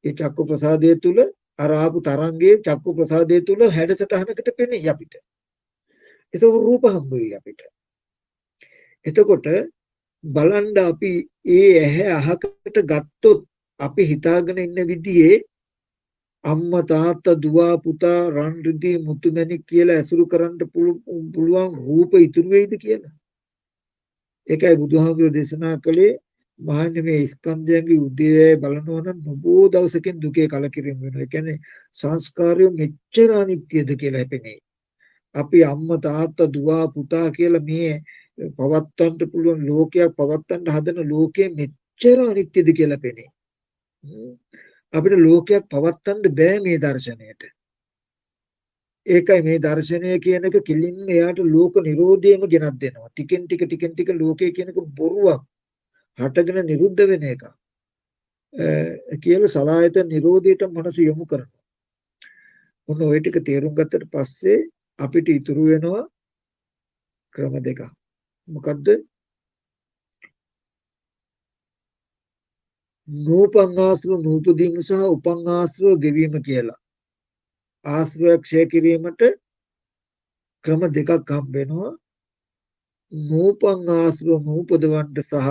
ඒ චක්කු ප්‍රසාදයේ තුල අර ආපු තරංගයේ චක්කු ප්‍රසාදයේ තුල හැඩසටහනකට පෙනේ අපිට. ඒක රූප හම්බ වෙයි අපිට. එතකොට බලන්න අපි ඒ ඇහැ අහකට ගත්තොත් අපි හිතාගෙන ඉන්න විදිහේ අම්මා තාත්තා දුව පුතා රන් රිදී මුතුමැණික් කියලා ඇසුරු කරන්න පුළුවන් රූප ඉතුරු වෙයිද කියලා. ඒකයි බුදුහාමුදුරෝ දේශනා කළේ මහන්නේ මේ ස්කන්ධයන්ගේ උදේවැය බලනවා නම් නොබෝ දවසකින් දුකේ කලකිරීම වෙනවා. ඒ කියන්නේ සංස්කාරය මෙච්චර අනිත්‍යද කියලා හැපෙනේ. අපි අම්මා තාත්තා දුව පුතා කියලා මේ පවත්තන්න පුළුවන් ලෝකයක් පවත්තන්න හදන ලෝකෙ මෙච්චර අනිත්‍යද කියලා පෙනේ. අපිට ලෝකයක් පවත්තන්න බෑ මේ දර්ශනයට. ඒකයි මේ දර්ශනය කියන එක කිලින්ම එයාට ලෝක නිරෝධයම ගෙනත් දෙනවා. ටිකෙන් ටික ලෝකය කියන එක බොරුවක්. හටගෙන නිරුද්ධ වෙන එක. කියලා සලායතන නිරෝධයට මනස යොමු කරනවා. මොන ඔය ටික තේරුම් ගත්තට පස්සේ අපිට ඉතුරු වෙනවා ක්‍රම දෙකක්. මොකද්ද? නූපං ආශ්‍රව නූපදීම සහ උපං ආශ්‍රව ගෙවීම කියලා. ආශ්‍රය ක්ෂය කිරීමට ක්‍රම දෙකක් හම්බ වෙනවා. නූපං ආශ්‍රව නූපදවන්න සහ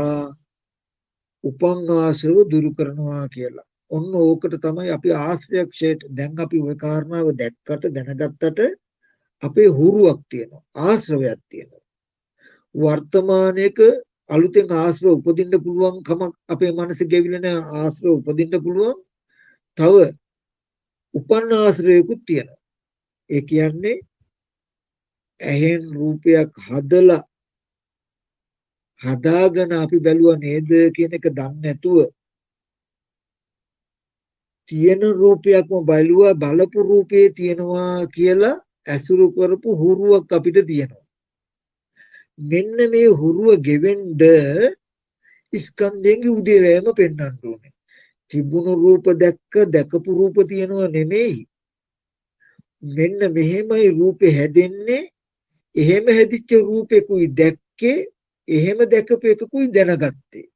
උපං ආශ්‍රව දුරු කරනවා කියලා. ඔන්න ඕකට තමයි අපි ආශ්‍රය ක්ෂයට දැන් අපි ওই කාරණාව දැක්කට දැනගත්තට අපේ හුරුවක් තියෙනවා. ආශ්‍රවයක් තියෙනවා. වර්තමානයේක අලුතෙන් ආශ්‍රව උපදින්න පුළුවන් කමක් අපේ මනසේ ගෙවිලා නැහැ. ආශ්‍රව උපදින්න පුළුවන්. තව උපන් ආශ්‍රයකුත් තියෙනවා. ඒ කියන්නේ ඇහෙන් රූපයක් හදාගෙන අපි බැලුවා නේද කියන එක දන්නේ නැතුව තියෙන රූපයක්ම බලපු රූපේ තියෙනවා කියලා ඇසුරු කරපු හුරුවක් අපිට තියෙනවා. මෙන්න මේ හුරුව ගෙවෙන්න ස්කන්ධයන්ගේ උදේවැයම පෙන්වන්න ඕනේ. තිබුණු රූප දැකපු රූප තියෙනවා නෙමෙයි. මෙන්න මෙහෙමයි රූපේ හැදෙන්නේ. එහෙම හැදිච්ච රූපෙකුයි දැක්කේ. එහෙම දැකපු එකකුයි දැනගත්තේ.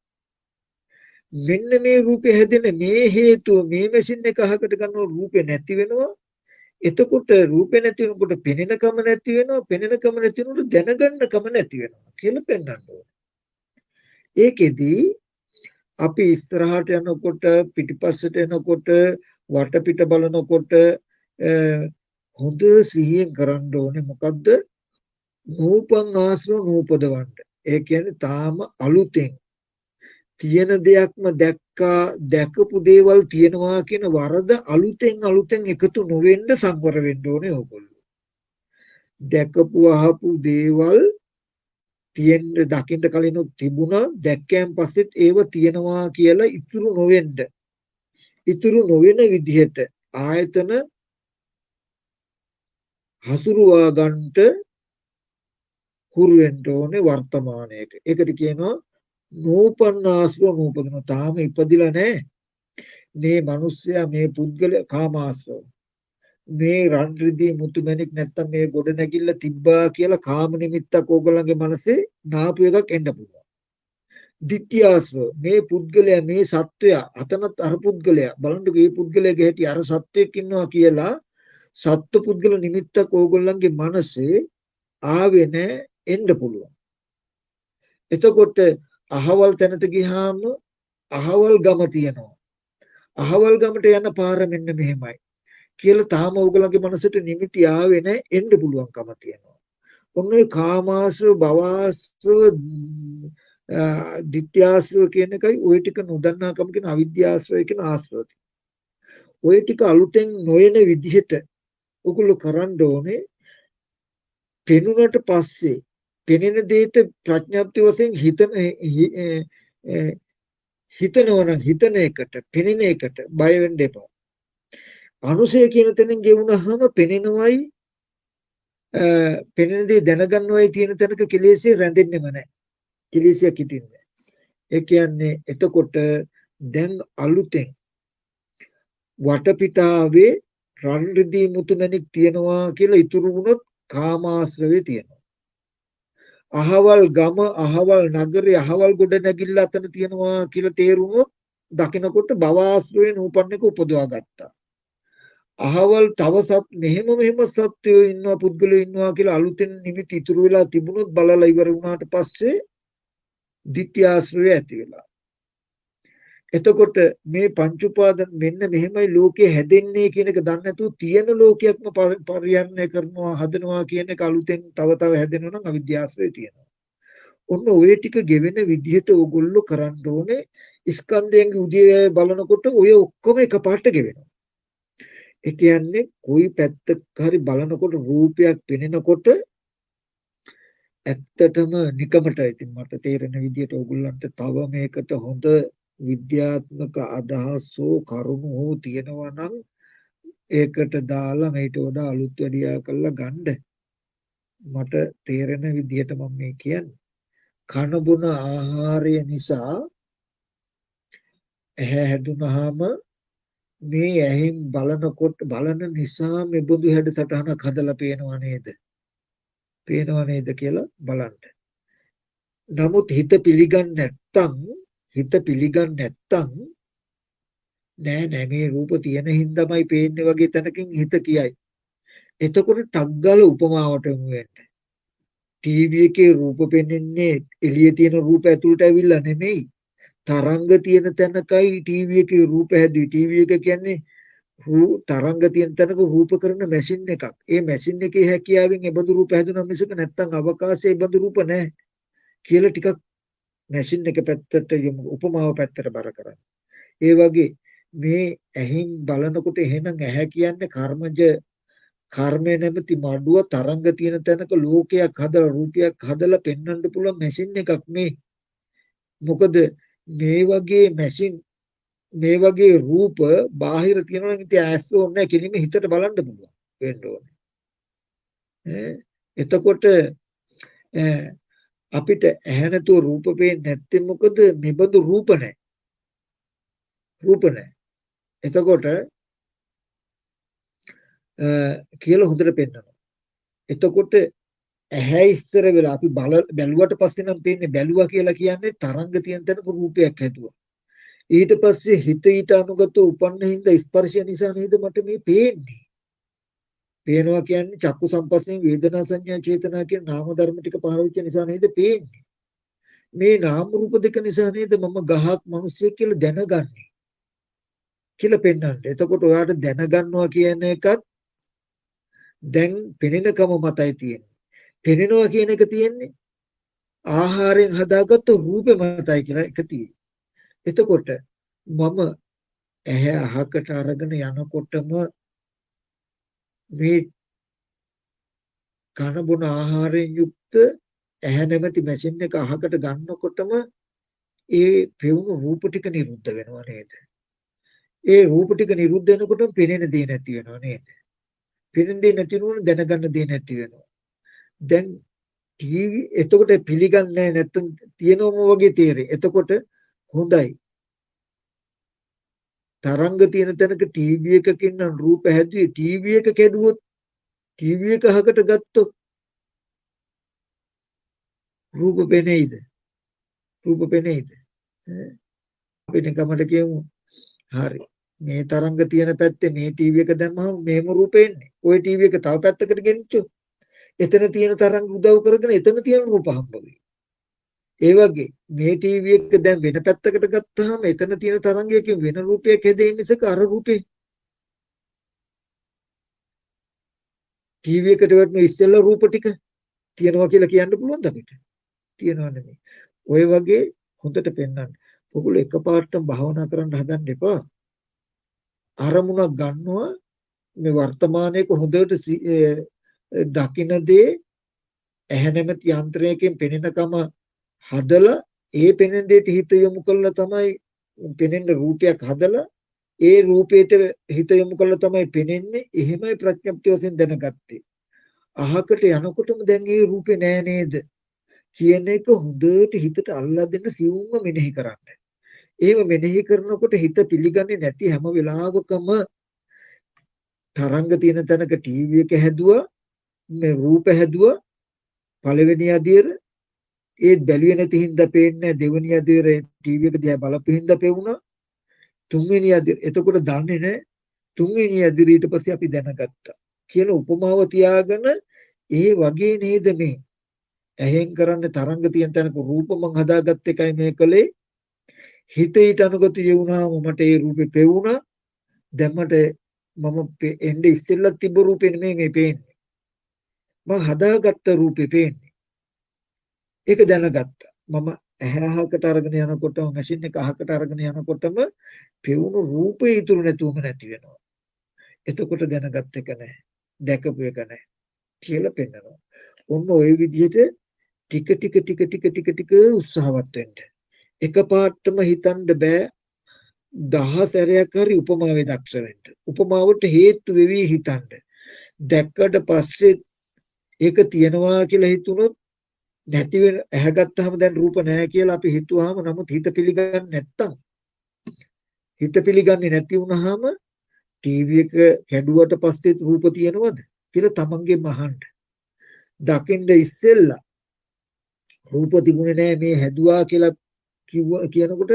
මෙන්න මේ රූපේ හැදෙන මේ හේතුව මේ මැෂින් එක අහකට ගන්නව රූපේ නැති වෙනවා. එතකොට රූපේ නැති වෙනකොට පෙනෙනකම නැති වෙනවා. පෙනෙනකම නැති වෙනකොට දැනගන්නකම නැති වෙනවා කියලා පෙන්වන්න ඕනේ. ඒකෙදි අපි ඉස්සරහට යනකොට පිටිපස්සට එනකොට වටපිට බලනකොට හොඳ සිහියෙන් කරන්න ඕනේ මොකද්ද? නූපං ආශ්‍රව නූපදවන්න. ඒ කියන්නේ තාම අලුතෙන් තියෙන දෙයක්ම දැකපු දේවල් තියෙනවා කියන වරද අලුතෙන් එකතු නොවෙන්න සංවර වෙන්න ඕනේ ඕගොල්ලෝ. දැකපු අහපු දේවල් දකින්න කලින් තිබුණා දැක්කයන් පස්සෙත් ඒව තියෙනවා කියලා ඉතුරු නොවන විදිහට ආයතන හසුරුවා ගන්නට හුරු වෙන්න ඕනේ වර්තමානයේක. ඒකට කියනවා නූපන්නාශ්‍රව නූපදින. තාම ඉපදිලා නැහැ. මේ මිනිස්සයා මේ පුද්ගලයා කාමාශ්‍රව. මේ රන් රිදී මුතුමැණික් නැත්තම් මේ ගොඩ නැගිල්ල තිබ්බා කියලා කාම නිමිත්තක් ඕගොල්ලන්ගේ මනසේ නාපු එකක් එන්න පුළුවන්. ditthyaශ්‍රව මේ පුද්ගලයා මේ සත්වයා අතනත් අර පුද්ගලයා බලන්නකෝ මේ පුද්ගලයාගේ හැටි අර සත්වයක් ඉන්නවා කියලා සත්ව පුද්ගල නිමිත්තක් ඕගොල්ලන්ගේ මනසේ ආවේ නැහැ එන්න පුළුවන්. එතකොට අහවල් තැනට ගියාම අහවල් ගම තියෙනවා. අහවල් ගමට යන පාර මෙන්න මෙහෙමයි කියලා තාම ඕගොල්ලන්ගේ මනසට නිමිති ආවේ නැහැ එන්න පුළුවන්කම තියෙනවා. ඔන්න ඔය කාමාශ්‍රව භවආශ්‍රව ditthyaශ්‍රව කියන එකයි ওই ටික නොදන්නාකම කියන අවිද්‍යාශ්‍රය කියන ආශ්‍රව. ওই ටික අලුතෙන් නොයන විදිහට ඔගොල්ලෝ කරන්න ඕනේ. පෙනුනට පස්සේ පෙනෙන දෙයට ප්‍රඥාප්ති වශයෙන් හිතන එකට පෙනෙන එකට බය වෙන්න එපා. අනුසය කියන තැනින් ගෙවුනහම පෙනෙනවයි පෙනෙන දේ දැනගන්නවයි තියෙන තැනක කෙලෙස්ය රැඳෙන්නෙම නැහැ. කෙලෙස්යක් හිටින්නේ. ඒ කියන්නේ එතකොට දැන් අලුතෙන් වටපිටාවේ රන් රිදී මුතුමැණික් තියනවා කියලා ඉතුරු වුණොත් කාමාශ්‍රවේ තියෙනවා. අහවල් ගම, අහවල් නගරේ, අහවල් ගොඩ නැගිල්ල අතන තියෙනවා කියලා තේරුනොත් දකින්නකොට භව ආශ්‍රයෙන් උපන්නක උපදවා ගත්තා. අහවල් තව මෙහෙම සත්වයෝ ඉන්නවා, පුද්ගලයෝ ඉන්නවා කියලා අලුතෙන් නිමිති ඉතුරු වෙලා තිබුණොත් බලලා ඉවර වුණාට පස්සේ ditthya ආශ්‍රය ඇති වෙලා. එතකොට මේ පංච උපාදාන මෙන්න මෙහෙමයි ලෝකේ හැදෙන්නේ කියන එක දන්නේ නැතුව තියෙන ලෝකයක්ම පරිහරණය කරනවා හදනවා කියන එක අලුතෙන් තව හැදෙනවා නම් අවිද්‍යාශ්‍රය තියෙනවා. ඔන්න ඔය ටික ගෙවෙන විදිහට ඕගොල්ලෝ කරන්න ඕනේ. ස්කන්ධයන්ගේ උදේ බලනකොට ඔය ඔක්කොම එකපාරට ගෙවෙනවා. ඒ කියන්නේ કોઈ පැත්තක හරි බලනකොට රූපයක් පෙනෙනකොට ඇත්තටම නිකමට ඉතින් මට තේරෙන විදිහට ඕගොල්ලන්ට තව මේකට හොඳ විද්‍යාත්මක අදහසෝ කරුණු හෝ තියෙනවා නම් ඒකට දාලා මේට වඩා අලුත් වැඩියා කරලා ගන්න. මට තේරෙන විදිහට මම මේ කියන්නේ. කන බොන ආහාරය නිසා ඇහැ හැදුනහම මේ ඇහින් බලනකොට බලන නිසා මෙබඳු හැඩසටහනක් හදලා පේනව නේද? පේනව නේද කියලා බලන්න. නමුත් හිත පිළිගන්නේ නැත්තම් නෑ මේ රූප තියෙන හින්දාමයි පේන්නේ වගේ තැනකින් හිත කියයි. එතකොට ටක් ගාලා උපමාවට යමු වෙන්න. ටීවී එකේ රූප පෙන්වන්නේ එළියේ තියෙන රූප ඇතුළට ඇවිල්ලා නෙමෙයි. තරංග තියෙන තැනකයි ටීවී එකේ රූප හැදුවේ. ටීවී එක කියන්නේ තරංග තියෙන තැනක රූප කරන මැෂින් එකක්. ඒ මැෂින් එකේ හැකියාවෙන් ඒ බඳු රූප හැදුනා මිසක නැත්තම් අවකාශයේ ඒ බඳු රූප නැහැ කියලා ටිකක් මැෂින් එක පැත්තට යමු උපමාව පැත්තට බර කරන්න. ඒ වගේ මේ ඇහින් බලනකොට එහෙනම් ඇහැ කියන්නේ කර්මය නැමැති මඩුව තරංග තියෙන තැනක ලෝකයක් හදලා රූපයක් හදලා පෙන්වන්න පුළුවන් මැෂින් එකක් මේ. මොකද මේ වගේ රූප බාහිර තියෙනවා නම් ඉතින් ඇස් ඕනේ නැහැ කෙලින්ම හිතට බලන්න පුළුවන් වෙන්න ඕනේ. එතකොට අපිට ඇහැ නැතුව රූප පේන්නේ නැත්තේ මොකද? මෙබඳු රූප නැහැ. එතකොට කියලා හොඳට පෙන්නනවා. එතකොට ඇහැ ඉස්සර වෙලා අපි බැලුවට පස්සේ නම් පේන්නේ බැලුවා කියලා කියන්නේ තරංග තියෙන තැනක රූපයක් හැදුවා. ඊට පස්සේ හිත ඊට අනුගත උපන්න හින්දා ස්පර්ශය නිසා නේද මට මේ පේන්නේ. පේනවා කියන්නේ චක්කු සම්පස්යෙන් වේදනා සංඥා චේතනා කියන නාම ධර්ම ටික පහළ වෙච්ච නිසා නේද පේන්නේ. මේ නාම රූප දෙක නිසා නේද මම ගහක් මිනිස්සෙක් කියලා දැනගන්නේ. කියලා පෙන්වන්න. එතකොට ඔයාට දැනගන්නවා කියන එකත් දැන් පෙනෙනකම මතයි තියෙන්නේ. පෙනෙනවා කියන එක තියෙන්නේ ආහාරයෙන් හදාගත්ත රූපේ මතයි කියලා එක තියෙන්නේ. එතකොට මම ඇහැ අහකට අරගෙන යනකොටම මේ කන බොන ආහාරයෙන් යුක්ත ඇහැ නැමැති මැෂින් එක අහකට ගන්නකොටම ඒ පෙවුණු රූප ටික නිරුද්ධ වෙනවා නේද? ඒ රූප ටික නිරුද්ධ වෙනකොටම පෙනෙන දේ නැති වෙනවා නේද? පෙනෙන දේ නැති වුණොත් දැනගන්න දේ නැති වෙනවා. දැන් ටීවී එතකොට පිළිගන්නේ නැත්නම් තියෙනවම වගේ තේරෙයි. එතකොට හොඳයි. තරංග තියෙන තැනක ටීවී එකකින් නම් රූප හැදුවේ ටීවී එක කැඩුවොත් ටීවී එක අහකට ගත්තොත් රූප පෙනෙයිද? රූප පෙනෙයිද? අපි නිකමට කියමු. හරි. මේ තරංග තියෙන පැත්තේ මේ ටීවී එක දැම්මම මේම රූපෙ එන්නේ. ওই ටීවී එක තව පැත්තකට ගෙනිච්චොත් එතන තියෙන තරංග උදව් කරගෙන එතන තියෙන රූප හම්බ වෙයි. ඒ වගේ මේ ටීවී එක දැන් වෙන පැත්තකට ගත්තාම එතන තියෙන තරංගයකින් වෙන රූපයක් හැදෙන්නේ මිසක අර රූපේ ටීවී එකට වටන ඉස්සෙල්ලා රූප ටික තියෙනවා කියලා කියන්න පුළුවන්ද අපිට? තියෙනව නෙමෙයි. ඔය වගේ හොඳට පෙන්වන්න. ඔගොල්ලෝ එකපාරටම භාවනා කරන්න හදන්න එපා. අරමුණක් ගන්නවා මේ වර්තමානයේක හොඳට දකින දේ ඇහැ නැමැති යන්ත්‍රයකින් පෙනෙනකම හදලා ඒ පෙනෙන දෙයට හිත යොමු කළා තමයි පෙනෙන රූපයක් හදලා ඒ රූපයට හිත යොමු කළා තමයි පෙනෙන්නේ. එහෙමයි ප්‍රඥප්තිය වශයෙන් දැනගත්තේ. අහකට යනකොටම දැන් ඒ රූපේ නෑ නේද කියන එක හොඳට හිතට අල්ලා දෙන්න සිවුම්ම මෙනෙහි කරන්න. එහෙම මෙනෙහි කරනකොට හිත පිළිගන්නේ නැති හැම වෙලාවකම තරංග තියෙන තැනක ටීවී එක හැදුවා මේ රූප හැදුවා පළවෙනි අදියර ඒත් බැලුවේ නැති හින්දා පේන්නේ දෙවෙනි අදියරේ ටීවී එක දිහා බලපු හින්දා පෙවුණා. තුන්වෙනි අදියර එතකොට දන්නේ නැහැ. තුන්වෙනි අදියර ඊට පස්සේ අපි දැනගත්තා කියලා උපමාව තියාගෙන ඒ වගේ නේද මේ ඇහෙන් කරන්නේ තරංග තියෙන තැනක රූප මං හදාගත්ත එකයි මේ කලේ. හිතේට අනුගත යුණාම මට ඒ රූපේ පෙවුණා. දැන් මට මම එන්නේ ඉස්සෙල්ලා තිබ්බ රූපේ නෙමෙයි මේ පේන්නේ. මං හදාගත්ත රූපේ පේන්නේ. ඒක දැනගත්තා. මම ඇහැහකට අරගෙන යනකොටම මැෂින් එක අහකට අරගෙන යනකොටම පෙවුණු රූපේ ඉතුරු නැතුවම නැති වෙනවා. එතකොට දැනගත් එක නැහැ. දැකපු එක නැහැ කියලා පෙන්නනවා. ඔන්න ওই විදිහට ටික ටික ටික ටික ටික ටික උත්සාහවත් වෙන්න. එකපාරටම හිතන්න බෑ 10 සැරයක් හරි උපමාවේ දක්ෂ වෙන්න. උපමාවට හේතු වෙවි හිතන්න. දැක්කට පස්සේ ඒක තියනවා කියලා හිතුනොත් නැති වෙන ඇහැගත්තාම දැන් රූප නැහැ කියලා අපි හිතුවාම නමුත් හිත පිළිගන්නේ නැත්තම් හිත පිළිගන්නේ නැති වුනහම ටීවී එක කැඩුවට පස්සේ රූප තියෙනවද කියලා තමන්ගෙන් අහන්න. දකින්න ඉස්සෙල්ලා රූප තිබුණේ නැහැ මේ හැදුවා කියලා කියනකොට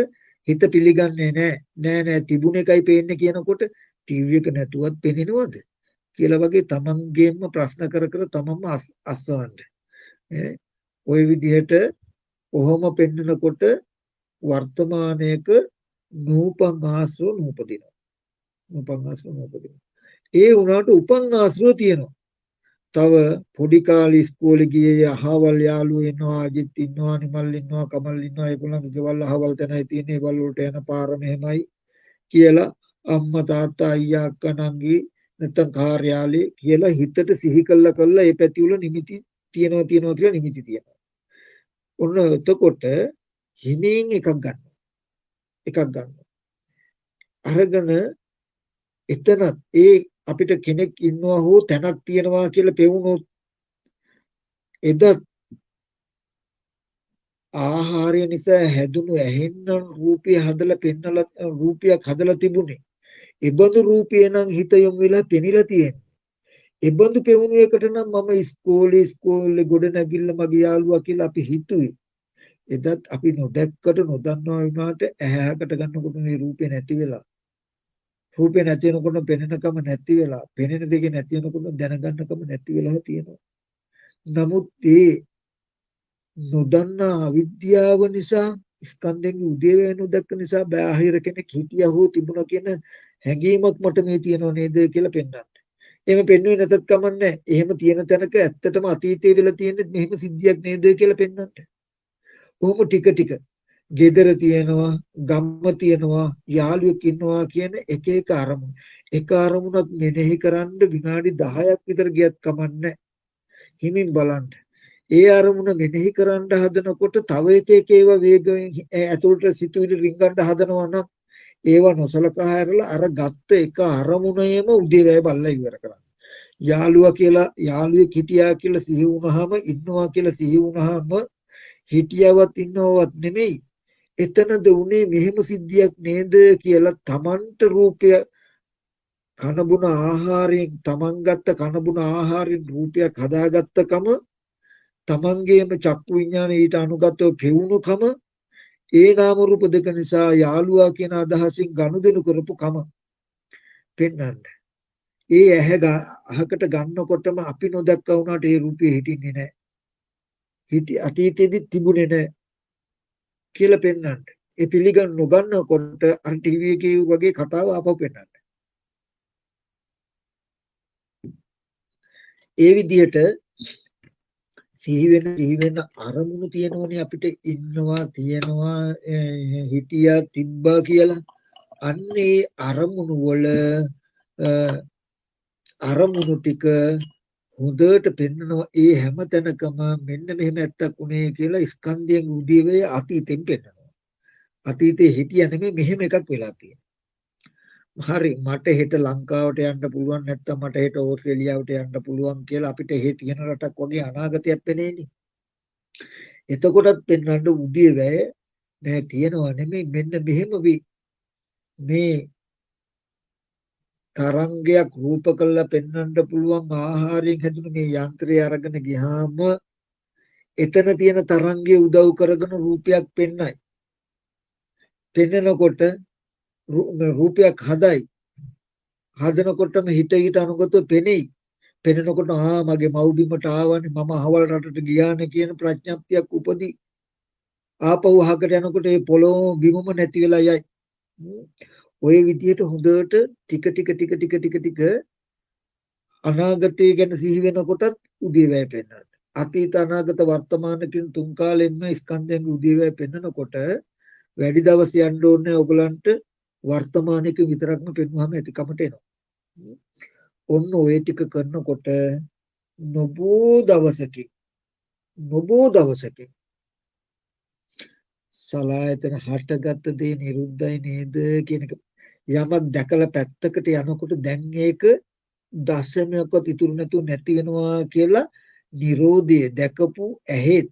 හිත පිළිගන්නේ නෑ තිබුණ එකයි පේන්නේ කියනකොට ටීවී එක නැතුවත් පේනවද කියලා වගේ තමන්ගෙන්ම ප්‍රශ්න කර කර තමන්ම අස්වන්න. ওই විදිහට කොහොම පෙන්නකොට වර්තමානයේක නූපං ආශ්‍රව නූපදිනවා. නූපං ආශ්‍රව නූපදිනවා. ඒ වුණාට උපං ආශ්‍රව තියෙනවා. තව පොඩි කාලේ ඉස්කෝලේ ගියේ අහවල් යාළුවෝ ඉන්නවා, අජිත් ඉන්නවා, නිමල් ඉන්නවා, කමල් ඉන්නවා. ඒගොල්ලන්ගේ ගෙවල් අහවල් තැනයි තියෙන්නේ. ඒවල් වලට යන පාර මෙහෙමයි කියලා අම්මා තාත්තා අයියා අක්කා නංගි නැත්තම් කාර්යාලේ කියලා හිතට සිහි කළා ඒ පැති වල නිමිති තියනවා කියලා නිමිති තියනවා. ඔන්න එතකොට හිමින් එකක් ගන්නවා. අරගෙන එතන ඒ අපිට කෙනෙක් ඉන්නවා හෝ තැනක් තියෙනවා කියලා පෙවුනොත් එදත් ආහාරය නිසා හැදුණු ඇහෙන්න රූපය හදලා පෙන්නලා රූපයක් හදලා තිබුණේ. ඒබඳු රූපේ නම් හිත යොමු වෙලා පෙනිලා තියෙන්නේ. ඒබඳු පෙවුණු එකට නම් මම ඉස්කෝලේ ගොඩ නැගිල්ල මගේ යාළුවා කියලා අපි හිතුවේ. එදත් අපි නොදැක්කට නොදන්නවා වුණාට ඇහැකට ගන්නකොට මේ රූපේ නැති වෙලා රූපේ නැති වෙනකොට පෙනෙනකම නැති වෙලා පෙනෙන දෙක නැති වෙනකොට දැනගන්නකම නැති වෙලා තියෙනවා. නමුත් ඒ නොදන්නා අවිද්‍යාව නිසා ස්කන්ධෙන්ගේ උදේවැය නොදැක්ක නිසා බාහිර කෙනෙක් හිටියා හෝ තිබුණා කියන හැඟීමක් මට මේ තියෙනව නේද කියලා පෙන්වන්න. එහෙම පෙන්වුවේ නැතත් කමන්නේ. එහෙම තියෙන තැනක ඇත්තටම අතීතයේ වෙලා තියෙන්නේ මෙහෙම සිද්ධියක් නේද කියලා පෙන්වන්න. කොහොම ටික ටික ගෙදර තියෙනවා, ගම්ම තියෙනවා, යාළුවෙක් ඉන්නවා කියන එක එක අරමුණු. එක අරමුණක් මෙනෙහි කරන්න විනාඩි 10ක් විතර ගියත් කමන්නේ. හිමින් බලන්න. ඒ අරමුණ මෙනෙහි කරන්න හදනකොට තව එක ඒවා වේගයෙන් ඇතුළට සිතුවිලි රිංගන්න හදනවා නම් ඒවා නොසලකා හැරලා අර ගත්ත එක අරමුණේම උදේවැය බල්ලා ඉවර කරන්න. යාළුවෙක් හිටියා කියලා සිහි වුණාම ඉන්නවා කියලා සිහි වුණාම හිටියවත් ඉන්නවවත් නෙමෙයි. එතනද උනේ මෙහෙම සිද්ධියක් නේද කියලා තමන්ට රූපය කනබුන ආහාරයෙන් තමන් ගත්ත කනබුන ආහාරයෙන් රූපයක් හදාගත්තකම තමන්ගේම චක්කු විඥාන ඊට අනුගතව පෙවුණුකම ඒ නාම රූප දෙක නිසා යාළුවා කියන අදහසින් ගනුදෙනු කරපු කම පෙන්වන්න. ඒ අහකට ගන්නකොටම අපි නොදැක්කා වුණාට ඒ රූපේ හිටින්නේ නැහැ. අතීතයේදී තිබුණේ නැහැ කියලා පෙන්වන්න. ඒ පිළිගන්න නොගන්නකොට අර ටීවී එකේ වගේ කතාව ආපහු පෙන්වන්න. ඒ විදිහට සිහි වෙන අරමුණු තියෙනවනේ අපිට ඉන්නවා තියනවා හිටියා තිබ්බා කියලා. අන්නේ අරමුණු වල අරමුණු ටික හොඳට පෙන්නනවා. ඒ හැම තැනකම මෙන්න මෙහෙම ඇත්තක් උනේ කියලා ස්කන්ධයෙන් උදේවේ අතීතෙන් පෙන්නනවා. අතීතේ හිටියා නෙමෙයි මෙහෙම එකක් වෙලා තියෙනවා. හරි මට හෙට ලංකාවට යන්න පුළුවන් නැත්නම් මට හෙට ඕස්ට්‍රේලියාවට යන්න පුළුවන් කියලා අපිට එහෙ තියෙන රටක් වගේ අනාගතයක් පෙනේනේ. එතකොටත් පෙන්වන්න උදේ වැය නෑ තියනවා නෙමෙයි මෙන්න මෙහෙම මේ තරංගයක් රූප කළා පෙන්වන්න පුළුවන් ආහාරයෙන් හැදුණු මේ යන්ත්‍රය අරගෙන ගියාම එතන තියෙන තරංගයේ උදව් කරගෙන රූපයක් පෙන්වයි. පෙන්නකොට රූපයක් හදයි. හදනකොටම හිත අනුගතව පෙනෙයි. පෙනෙනකොට මගේ මව්බිමට ආවනේ මම අහවල් රටට ගියානේ කියන ප්‍රඥප්තියක් උපදී. ආපහු අහකට යනකොට ඒ පොළොව බිමම නැති වෙලා යයි. ওই විදිහට හොඳට ටික ටික ටික ටික ටික ටික අනාගතය ගැන සිහි වෙනකොටත් උදේවැය පෙන්වනවා. අතීත අනාගත වර්තමාන කියන තුන් කාලෙන්න ස්කන්ධයන්ගේ උදේවැය පෙන්වනකොට වැඩි දවස් යන්න ඕනේ ඔයගලන්ට වර්තමානික විතරක්ම පෙන්වුවාම ඇතිකමට එනවා. ඔන්න ඔය ටික කරනකොට නොබෝ දවසකින් සලායතන හටගත් දේ නිරුද්ධයි නේද කියන එක යමක් දැකලා පැත්තකට යනකොට දැන් ඒක දශමයක්වත් ඉතුරු නැතුව නැති වෙනවා කියලා Nirodhe දැකපු ඇහි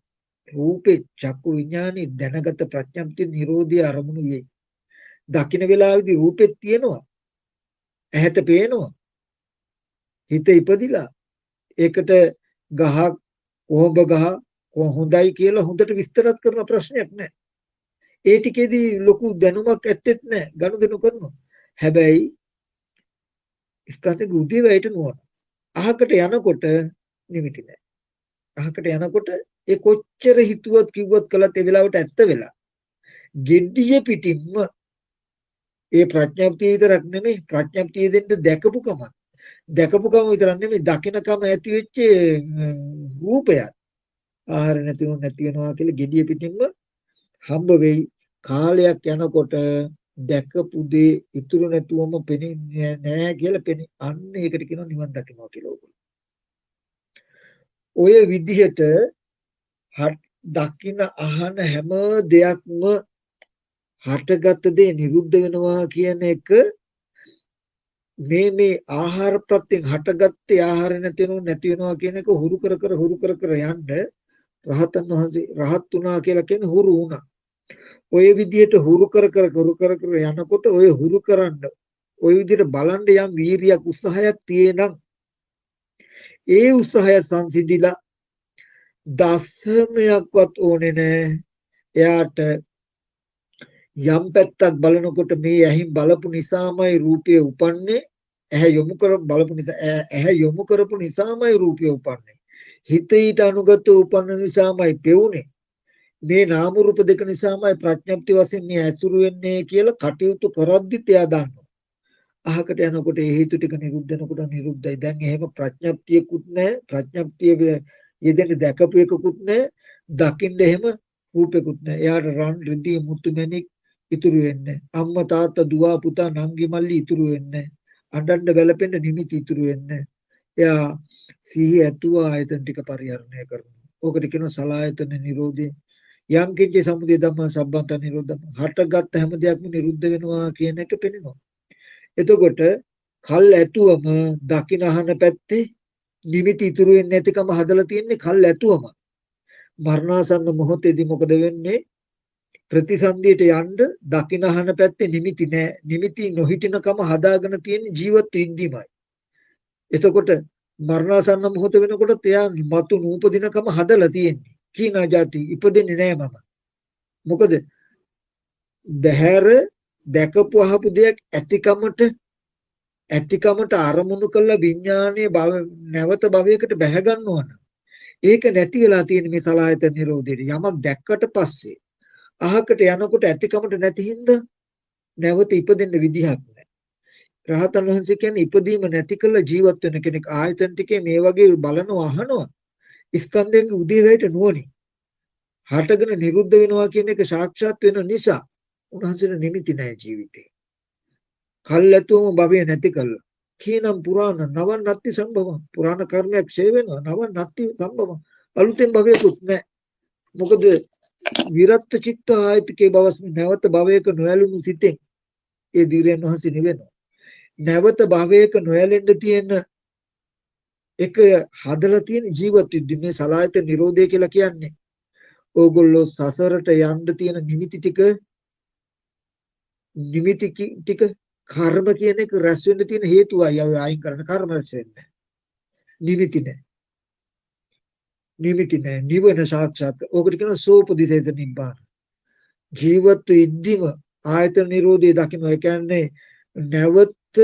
රූපේ චක්කු විඥානේ දැනගත ප්‍රඥප්ති Nirodhe අරමුණු වෙයි. දකින්න වෙලාවේදී රූපෙත් තියෙනවා. ඇහැට පේනවා. හිත ඉපදිලා ඒකට ගහක් කොහොඹ ගහ හොඳයි කියලා හොඳට විස්තරත් කරන ප්‍රශ්නයක් නැහැ. ඒ ටිකේදී ලොකු දැනුමක් ඇත්තෙත් නැහැ. ගනුදෙනු කරනවා. හැබැයි ස්කන්ධේ උදේවැයට නුවණ. අහකට යනකොට නිමිති නැහැ. අහකට යනකොට ඒ කොච්චර හිතුවත් කිව්වත් කළත් ඒ වෙලාවට ඇත්ත වෙලා. ගෙඩිය පිටින්ම ඒ ප්‍රඥාප්තිය විතරක් නෙමෙයි ප්‍රඥාප්තිය දෙන්න දැකපු කම විතරක් නෙමෙයි දකින්නකම ඇති වෙච්ච රූපය ආහාර නැති වෙනවා කියලා gediya පිටින්ම හම්බ වෙයි. කාලයක් යනකොට දැකපු දේ ඉතුරු නැතුවම පෙනෙන්නේ නැහැ කියලා පෙනෙ. අන්න ඒකට කියනවා නිවන් දකින්නවා කියලා. ඔය විදිහට දකින්න අහන හැම දෙයක්ම හටගත් දේ නිරුද්ධ වෙනවා කියන එක මේ ආහාර ප්‍රත්‍යයෙන් හටගත්තේ ආහාර නැති වෙනවා කියන එක හුරු කර යන්න රහතන් වහන්සේ රහත් වුණා කියලා කියන්නේ හුරු වුණා. ඔය විදිහට හුරු කර යනකොට ඔය හුරු කරන්න ඔය විදිහට බලන්න යම් වීරියක් උත්සාහයක් තියෙනම් ඒ උත්සාහය සංසිඳිලා දසමයක්වත් ඕනේ නැහැ. එයාට යම් පැත්තක් බලනකොට මේ ඇහින් බලපු නිසාමයි රූපය උපන්නේ. ඇහැ යොමු කරපු නිසාමයි රූපය උපන්නේ. හිත ඊට අනුගත උපන්න නිසාමයි පෙවුනේ. මේ නාම රූප දෙක නිසාමයි ප්‍රඥප්ති වශයෙන් මේ ඇසුරු වෙන්නේ කියලා කටයුතු කරද්දිත් එයා දන්නවා. අහකට යනකොට ඒ හේතු ටික නිරුද්ධ වෙනකොට නිරුද්ධයි. දැන් එහෙම ප්‍රඥප්තියකුත් නැහැ. ප්‍රඥප්තිය යෙදෙන දැකපු එකකුත් නැහැ. දකින්න එහෙම රූපෙකුත් නැහැ. එයාට රන් රිදී මුතු මැණික් ඉතුරු වෙන්නේ. අම්මා තාත්තා දුව පුතා නංගි මල්ලි ඉතුරු වෙන්නේ. අඬන්න වැළපෙන්න නිමිති ඉතුරු වෙන්නේ. එයා සිහි ඇතුව ආයතන ටික පරිහරණය කරනවා. ඕකට කියනවා සලායතන නිරෝධය. යම් කිංචි සමුදය ධම්ම සම්බන්ත නිරෝධම. හටගත් හැම දෙයක්ම නිරුද්ධ වෙනවා කියන එක පෙනෙනවා. එතකොට කල් ඇතුවම දකින අහන පැත්තේ නිමිති ඉතුරු වෙන්නේ නැතිකම හදලා තියෙන්නේ කල් ඇතුවම. මරණාසන්න මොහොතේදී මොකද වෙන්නේ? ප්‍රතිසන්දියට යන්න දකින අහන පැත්තේ නිමිති නැහැ. නිමිති නොහිටිනකම හදාගෙන තියෙන ජීවත් වෙද්දිමයි. එතකොට මරණාසන්න මොහොත වෙනකොට එයා මතු නූපදිනකම හදලා තියෙන්නේ. කීනා જાති ඉපදෙන්නේ නැහැ මම. මොකද දැහැර දැකපු අහපු දෙයක් ඇතිකමට අරමුණු කළ විඥානයේ නැවත භවයකට බැහැ ගන්නවන. ඒක නැති වෙලා තියෙන මේ සලආයතන නිරෝධයට. යමක් දැක්කට පස්සේ අහකට යනකොට ඇතිකමට නැති හින්දා නැවත ඉපදෙන්න විදිහක් නැහැ. රහතන් වහන්සේ කියන්නේ ඉපදීම නැති කළ ජීවත් වෙන කෙනෙක්. ආයතන ටිකේ මේ වගේ බලනවා අහනවා. ස්කන්ධයන්ගේ උදේවැයට නුවණින් හටගෙන නිරුද්ධ වෙනවා කියන එක සාක්ෂාත් වෙන නිසා උන්වහන්සේට නිමිති නැහැ ජීවිතේ. කල්ැතුම භවය නැති කළා. කීනම් පුරාණ නවන්නත්ති සම්භව. පුරාණ කර්මයක් ඡේ වෙනවා. නවන්නත්ති සම්භව. අලුතෙන් භවයකුත් නැහැ. මොකද විරත් චිත්ත ආයතිකේ බවස් නැවත භවයක නොයලුණු සිතෙන් ඒ ධීරයන් වහන්සේ නිවෙනවා. නැවත භවයක නොයැලෙන්න තියෙන එක හදලා තියෙන ජීවත් වෙද්දී මේ සලායත නිරෝධය කියලා කියන්නේ ඕගොල්ලෝ සසරට යන්න තියෙන නිමිති ටික කර්ම කියන එක රැස් වෙන්න තියෙන හේතුවයි අයින් කරන කර්ම රැස් වෙන්නේ. නිමිති නෑ. නිමිති නැහැ. නිවන සාක්ෂාත්. ඕකට කියනවා සෝපදිතේත නිබ්බාන. ජීවත් ඉද්දිම ආයතන නිරෝධය දකින්න. ඒ කියන්නේ නැවත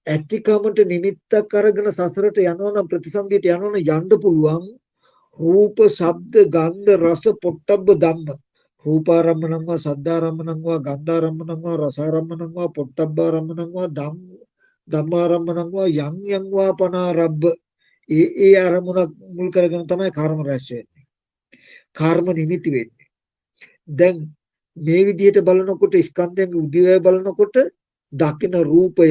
ඇතිකමට නිමිත්තක් අරගෙන සසරට යනවනම් ප්‍රතිසන්දියට යනවනම් යන්න පුළුවන්. රූප, ශබ්ද, ගන්ධ, රස, පොට්ටබ්බ ධම්ම. රූපාරම්මණං වා සද්ධාරම්මණං වා ගන්ධාරම්මණං වා රසාරම්මණං වා පොට්ටබ්බාරම්මණං වා ධම්මාරම්මණං වා යං යං වා පනාරබ්බ. ඒ අරමුණක් මුල් කරගෙන තමයි කර්ම රැස් වෙන්නේ. කර්ම නිමිති වෙන්නේ. දැන් මේ විදිහට බලනකොට ස්කන්ධයන්ගේ උදේවැය බලනකොට දකින රූපය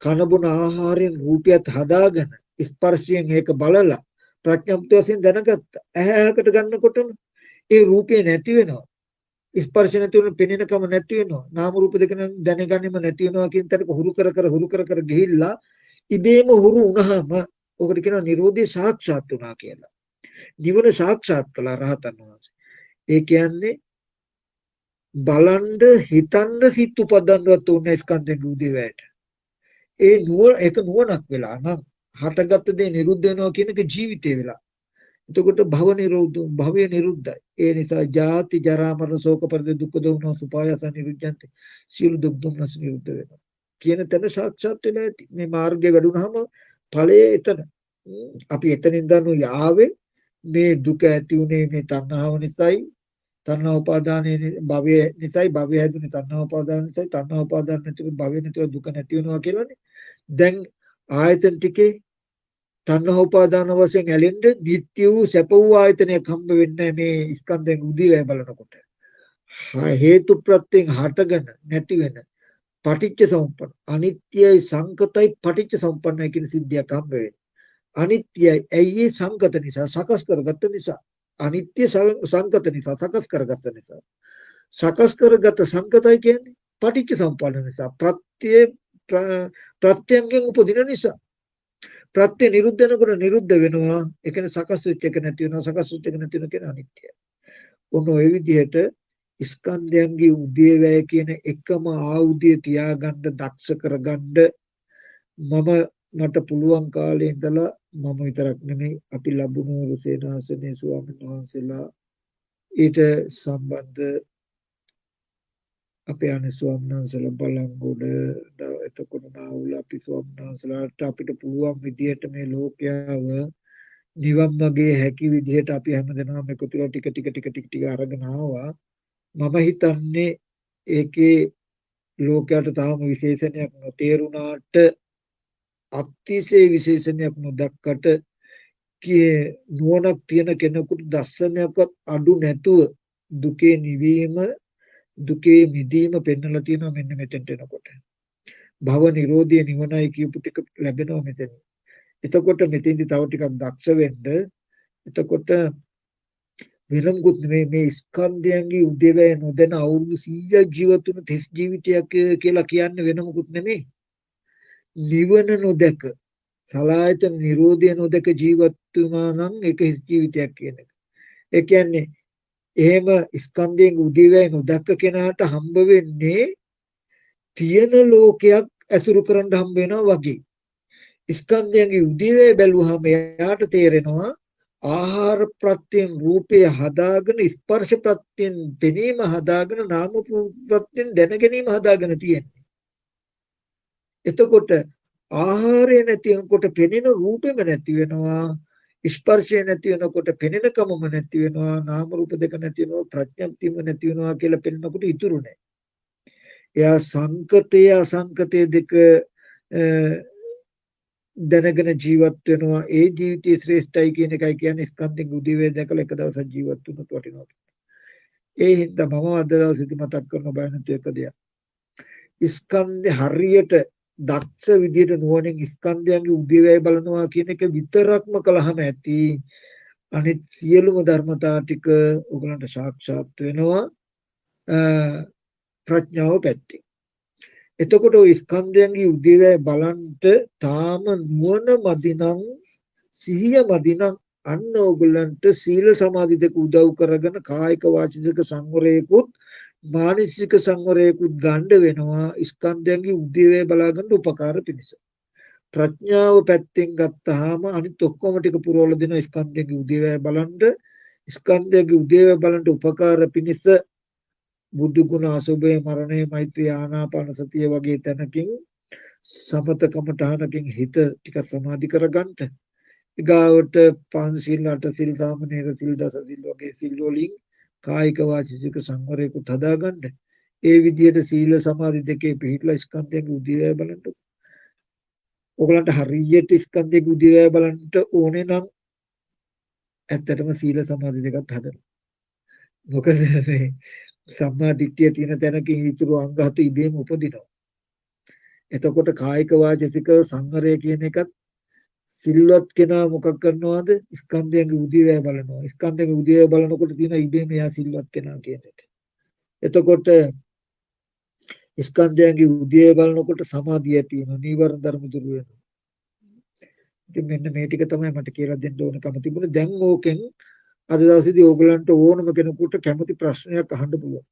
කනබුන ආහාරයෙන් රූපයත් හදාගෙන ස්පර්ශයෙන් ඒක බලලා ප්‍රඥප්ති වශයෙන් දැනගත්තා. ඇහැකට ගන්නකොටම ඒ රූපේ නැති වෙනවා. ස්පර්ශ නැති වෙන පෙනෙනකම නැති වෙනවා. නාම රූප දෙක දැනගැනීම නැති වෙනවා කියන තරක හුරු කර කර ගිහිල්ලා ඉබේම හුරු වුණාම ඔකට කියනවා නිරෝධය සාක්ෂාත් වුණා කියලා. නිවන සාක්ෂාත් කළා රහතන් වහන්සේ. ඒ කියන්නේ බලන්ඩ හිතන්න සිත් උපදන්නවත් උන්නේ ස්කන්ධෙන් උදේවැයට. ඒ නුවණ ඒක නුවණක් වෙලා නම් හටගත් දේ නිරුද්ධ වෙනවා කියන එක ජීවිතේ වෙලා. එතකොට භව නිරෝධ භවය නිරුද්ධයි. ඒ නිසා ජාති ජරා මරණ ශෝක පරිදේ දුක්ඛ දෝමන සුපායස නිරුද්ධන්ති. සියලු දුක් දුම්නස් නිරුද්ධ වෙනවා. කියන තැන සාක්ෂාත් වෙලා ඇති. මේ මාර්ගය වැඩුණාම ඵලය එතන. අපි එතනින් දන්නු යාවේ මේ දුක ඇති උනේ මේ තණ්හාව නිසායි. තණ්හා උපාදානයේ භවය නිසායි භවය හැදුනේ තණ්හා උපාදාන නිසායි තණ්හා උපාදාන නැතිව භවය නැතිව දුක නැති වෙනවා කියලානේ. දැන් ආයතන ටිකේ තණ්හා උපාදාන වශයෙන් ඇලෙන්න නිත්‍ය වූ සැප වූ ආයතනයක් හම්බ වෙන්නේ මේ ස්කන්ධයෙන් උදේවැය බලනකොට. හේතු ප්‍රත්‍යයෙන් හටගෙන නැති වෙන පටිච්ච සමුප්පන්න අනිත්‍යයි සංකතයි පටිච්ච සමුප්පන්නයි කියන සිද්ධියක් හම්බ වෙන්නේ. අනිත්‍යයි ඇයි ඒ සංකත නිසා සකස් කරගත්ත නිසා. අනිත්‍ය සංකත නිසා සකස් කරගත්ත නිසා. සකස් කරගත්ත සංකතයි කියන්නේ පටිච්ච සමුප්පන්න නිසා. ප්‍රත්‍යයෙන් උපදින නිසා. ප්‍රත්‍ය නිරුද්ධ වෙනකොට නිරුද්ධ වෙනවා. ඒ කියන්නේ සකස් වෙච්ච එක නැති වෙනවා. සකස් වෙච්ච එක නැති වෙනවා කියන අනිත්‍යයි. ඔන්න ඔය විදිහට ස්කන්ධයන්ගේ උදේවැය කියන එකම ආයුධය තියාගන්න දක්ෂ කරගන්න මට පුළුවන් කාලේ ඉඳලා මම විතරක් නෙමෙයි අපි ලැබුණු රුසේනාසනේ ස්වාමීන් වහන්සේලා ඊට සම්බන්ධ අපේ අනේ ස්වාමීන් වහන්සේලා බලංගොඩ එතකොට නාවුල අපි ස්වාමීන් වහන්සේලාට අපිට පුළුවන් විදිහට මේ ලෝකයාව නිවන් මාගේ හැකි විදිහට අපි හැමදෙනාම එකතු වෙලා ටික අරගෙන ආවා. මම හිතන්නේ ඒකේ ලෝකයට තාම විශේෂණයක් නොතේරුණාට අතිශය විශේෂණයක් නොදක්කට නුවණක් තියෙන කෙනෙකුට දර්ශනයක්වත් අඩු නැතුව දුකේ නිවීම දුකේ මිදීම පෙන්වලා තියෙනවා මෙන්න මෙතෙන්ට එනකොට. භව නිරෝධය නිවනයි කියපු ටික ලැබෙනවා මෙතන. එතකොට මෙතෙන්දි තව ටිකක් දක්ෂ වෙන්න. එතකොට වෙනමුත් මේ ස්කන්ධයන්ගේ උදේවැය නොදැන අවුරුදු 100ක් ජීවත් වුණු තෙස් ජීවිතයක් කියලා කියන්නේ වෙනමුත් නෙමෙයි. නිවන නොදක සලායතන නිරෝධය නොදක ජීවත් වුණා නම් ඒක හිස් ජීවිතයක් කියන එක. ඒ කියන්නේ එහෙම ස්කන්ධයෙන් උදේවැය නොදක කෙනාට හම්බ වෙන්නේ තියෙන ලෝකයක් ඇසුරු කරන්න හම්බ වෙනවා වගේ. ස්කන්ධයන්ගේ උදේවැය බැලුවාම එයාට තේරෙනවා ආහාර ප්‍රත්‍යයෙන් රූපය හදාගෙන ස්පර්ශ ප්‍රත්‍යයෙන් දැනීම හදාගෙන නාම ප්‍රත්‍යයෙන් දැන ගැනීම හදාගෙන තියෙන්නේ. එතකොට ආහාරය නැති වෙනකොට පෙනෙන රූපෙම නැති වෙනවා. ස්පර්ශය නැති වෙනකොට පෙනෙනකමම නැති වෙනවා. නාම රූප දෙක නැති වෙනවා. ප්‍රඥප්තියම නැති වෙනවා කියලා පෙනෙනකොට ඉතුරු නැහැ. එයා සංකතය අසංකතය දෙක දැනගෙන ජීවත් වෙනවා. ඒ ජීවිතය ශ්‍රේෂ්ඨයි කියන එකයි කියන්නේ ස්කන්ධෙන් උදේවැය දැකලා එක දවසක් ජීවත් වුණොත් වටිනවා. ඒ හින්දා මම අද දවසේදී මතක් කරන බය නැතු එක දෙයක්. ස්කන්ධේ හරියට දක්ෂ විදියට නුවණින් ස්කන්ධයන්ගේ උදේවැය බලනවා කියන එක විතරක්ම කළාම ඇති. අනිත් සියලුම ධර්මතා ටික ඔයගලන්ට සාක්ෂාත් වෙනවා ප්‍රඥාව පැත්තේ. එතකොට ඔය ස්කන්ධයන්ගේ උදේවැය බලන්ට තාම නුවණ මදිනම් සිහිය මදිනම් අන්න ඕගොල්ලන්ට සීල සමාධි දෙක උදව් කරගෙන කායික වාචික සංවරයකුත් මානසික සංවරයකුත් ගන්න වෙනවා ස්කන්ධයන්ගේ උදේවැය බලා ගන්න උපකාර පිණිස. ප්‍රඥාව පැත්තෙන් ගත්තාම අනිත් ඔක්කොම ටික පුරවලා දෙන ස්කන්ධයේ උදේවැය බලන්න ස්කන්ධයේ උදේවැය බලන්න උපකාර පිණිස බුදු ගුණ අසුභය මරණය මෛත්‍රී ආනාපාන සතිය වගේ තැනකින් සමතකමඨහනකින් හිත ටික සමාධි කරගන්න ඊගාවට පංචශීල අටසිල් සාමනීර සිල් දසසිල් වගේ සිල් වලින් කායික වාචික සංවරයකුත් හදාගන්න ඒ විදිහට සීල සමාධි දෙකේ පිහිටලා ස්කන්ධයේ උදේවැය බලන්න ඔයගලන්ට හරියට ස්කන්ධයේ උදේවැය බලන්න ඕනේ නම් ඇත්තටම සීල සමාධි දෙකත් හදන්න මොකද මේ සම්මා දිට්ඨිය තියෙන තැනකින් ඊතුරු අංග හත ඉබේම උපදිනවා. එතකොට කායික වාචික සංවරය කියන එකත් සිල්වත් කෙනා මොකක් කරනවද? ස්කන්ධයන්ගේ උදේවැය බලනවා. ස්කන්ධයන්ගේ උදේවැය බලනකොට තියෙන ඉබේම එයා සිල්වත් කෙනා කියන එක. එතකොට ස්කන්ධයන්ගේ උදේවැය බලනකොට සමාධිය ඇති වෙනවා. නීවරණ ධර්ම දුරු වෙනවා. ඉතින් මෙන්න මේ ටික තමයි මට කියලා දෙන්න ඕනකම තිබුණේ. දැන් ඕකෙන් අද දවසේදී ඕගලන්ට ඕනම කෙනෙකුට කැමති ප්‍රශ්නයක් අහන්න පුළුවන්.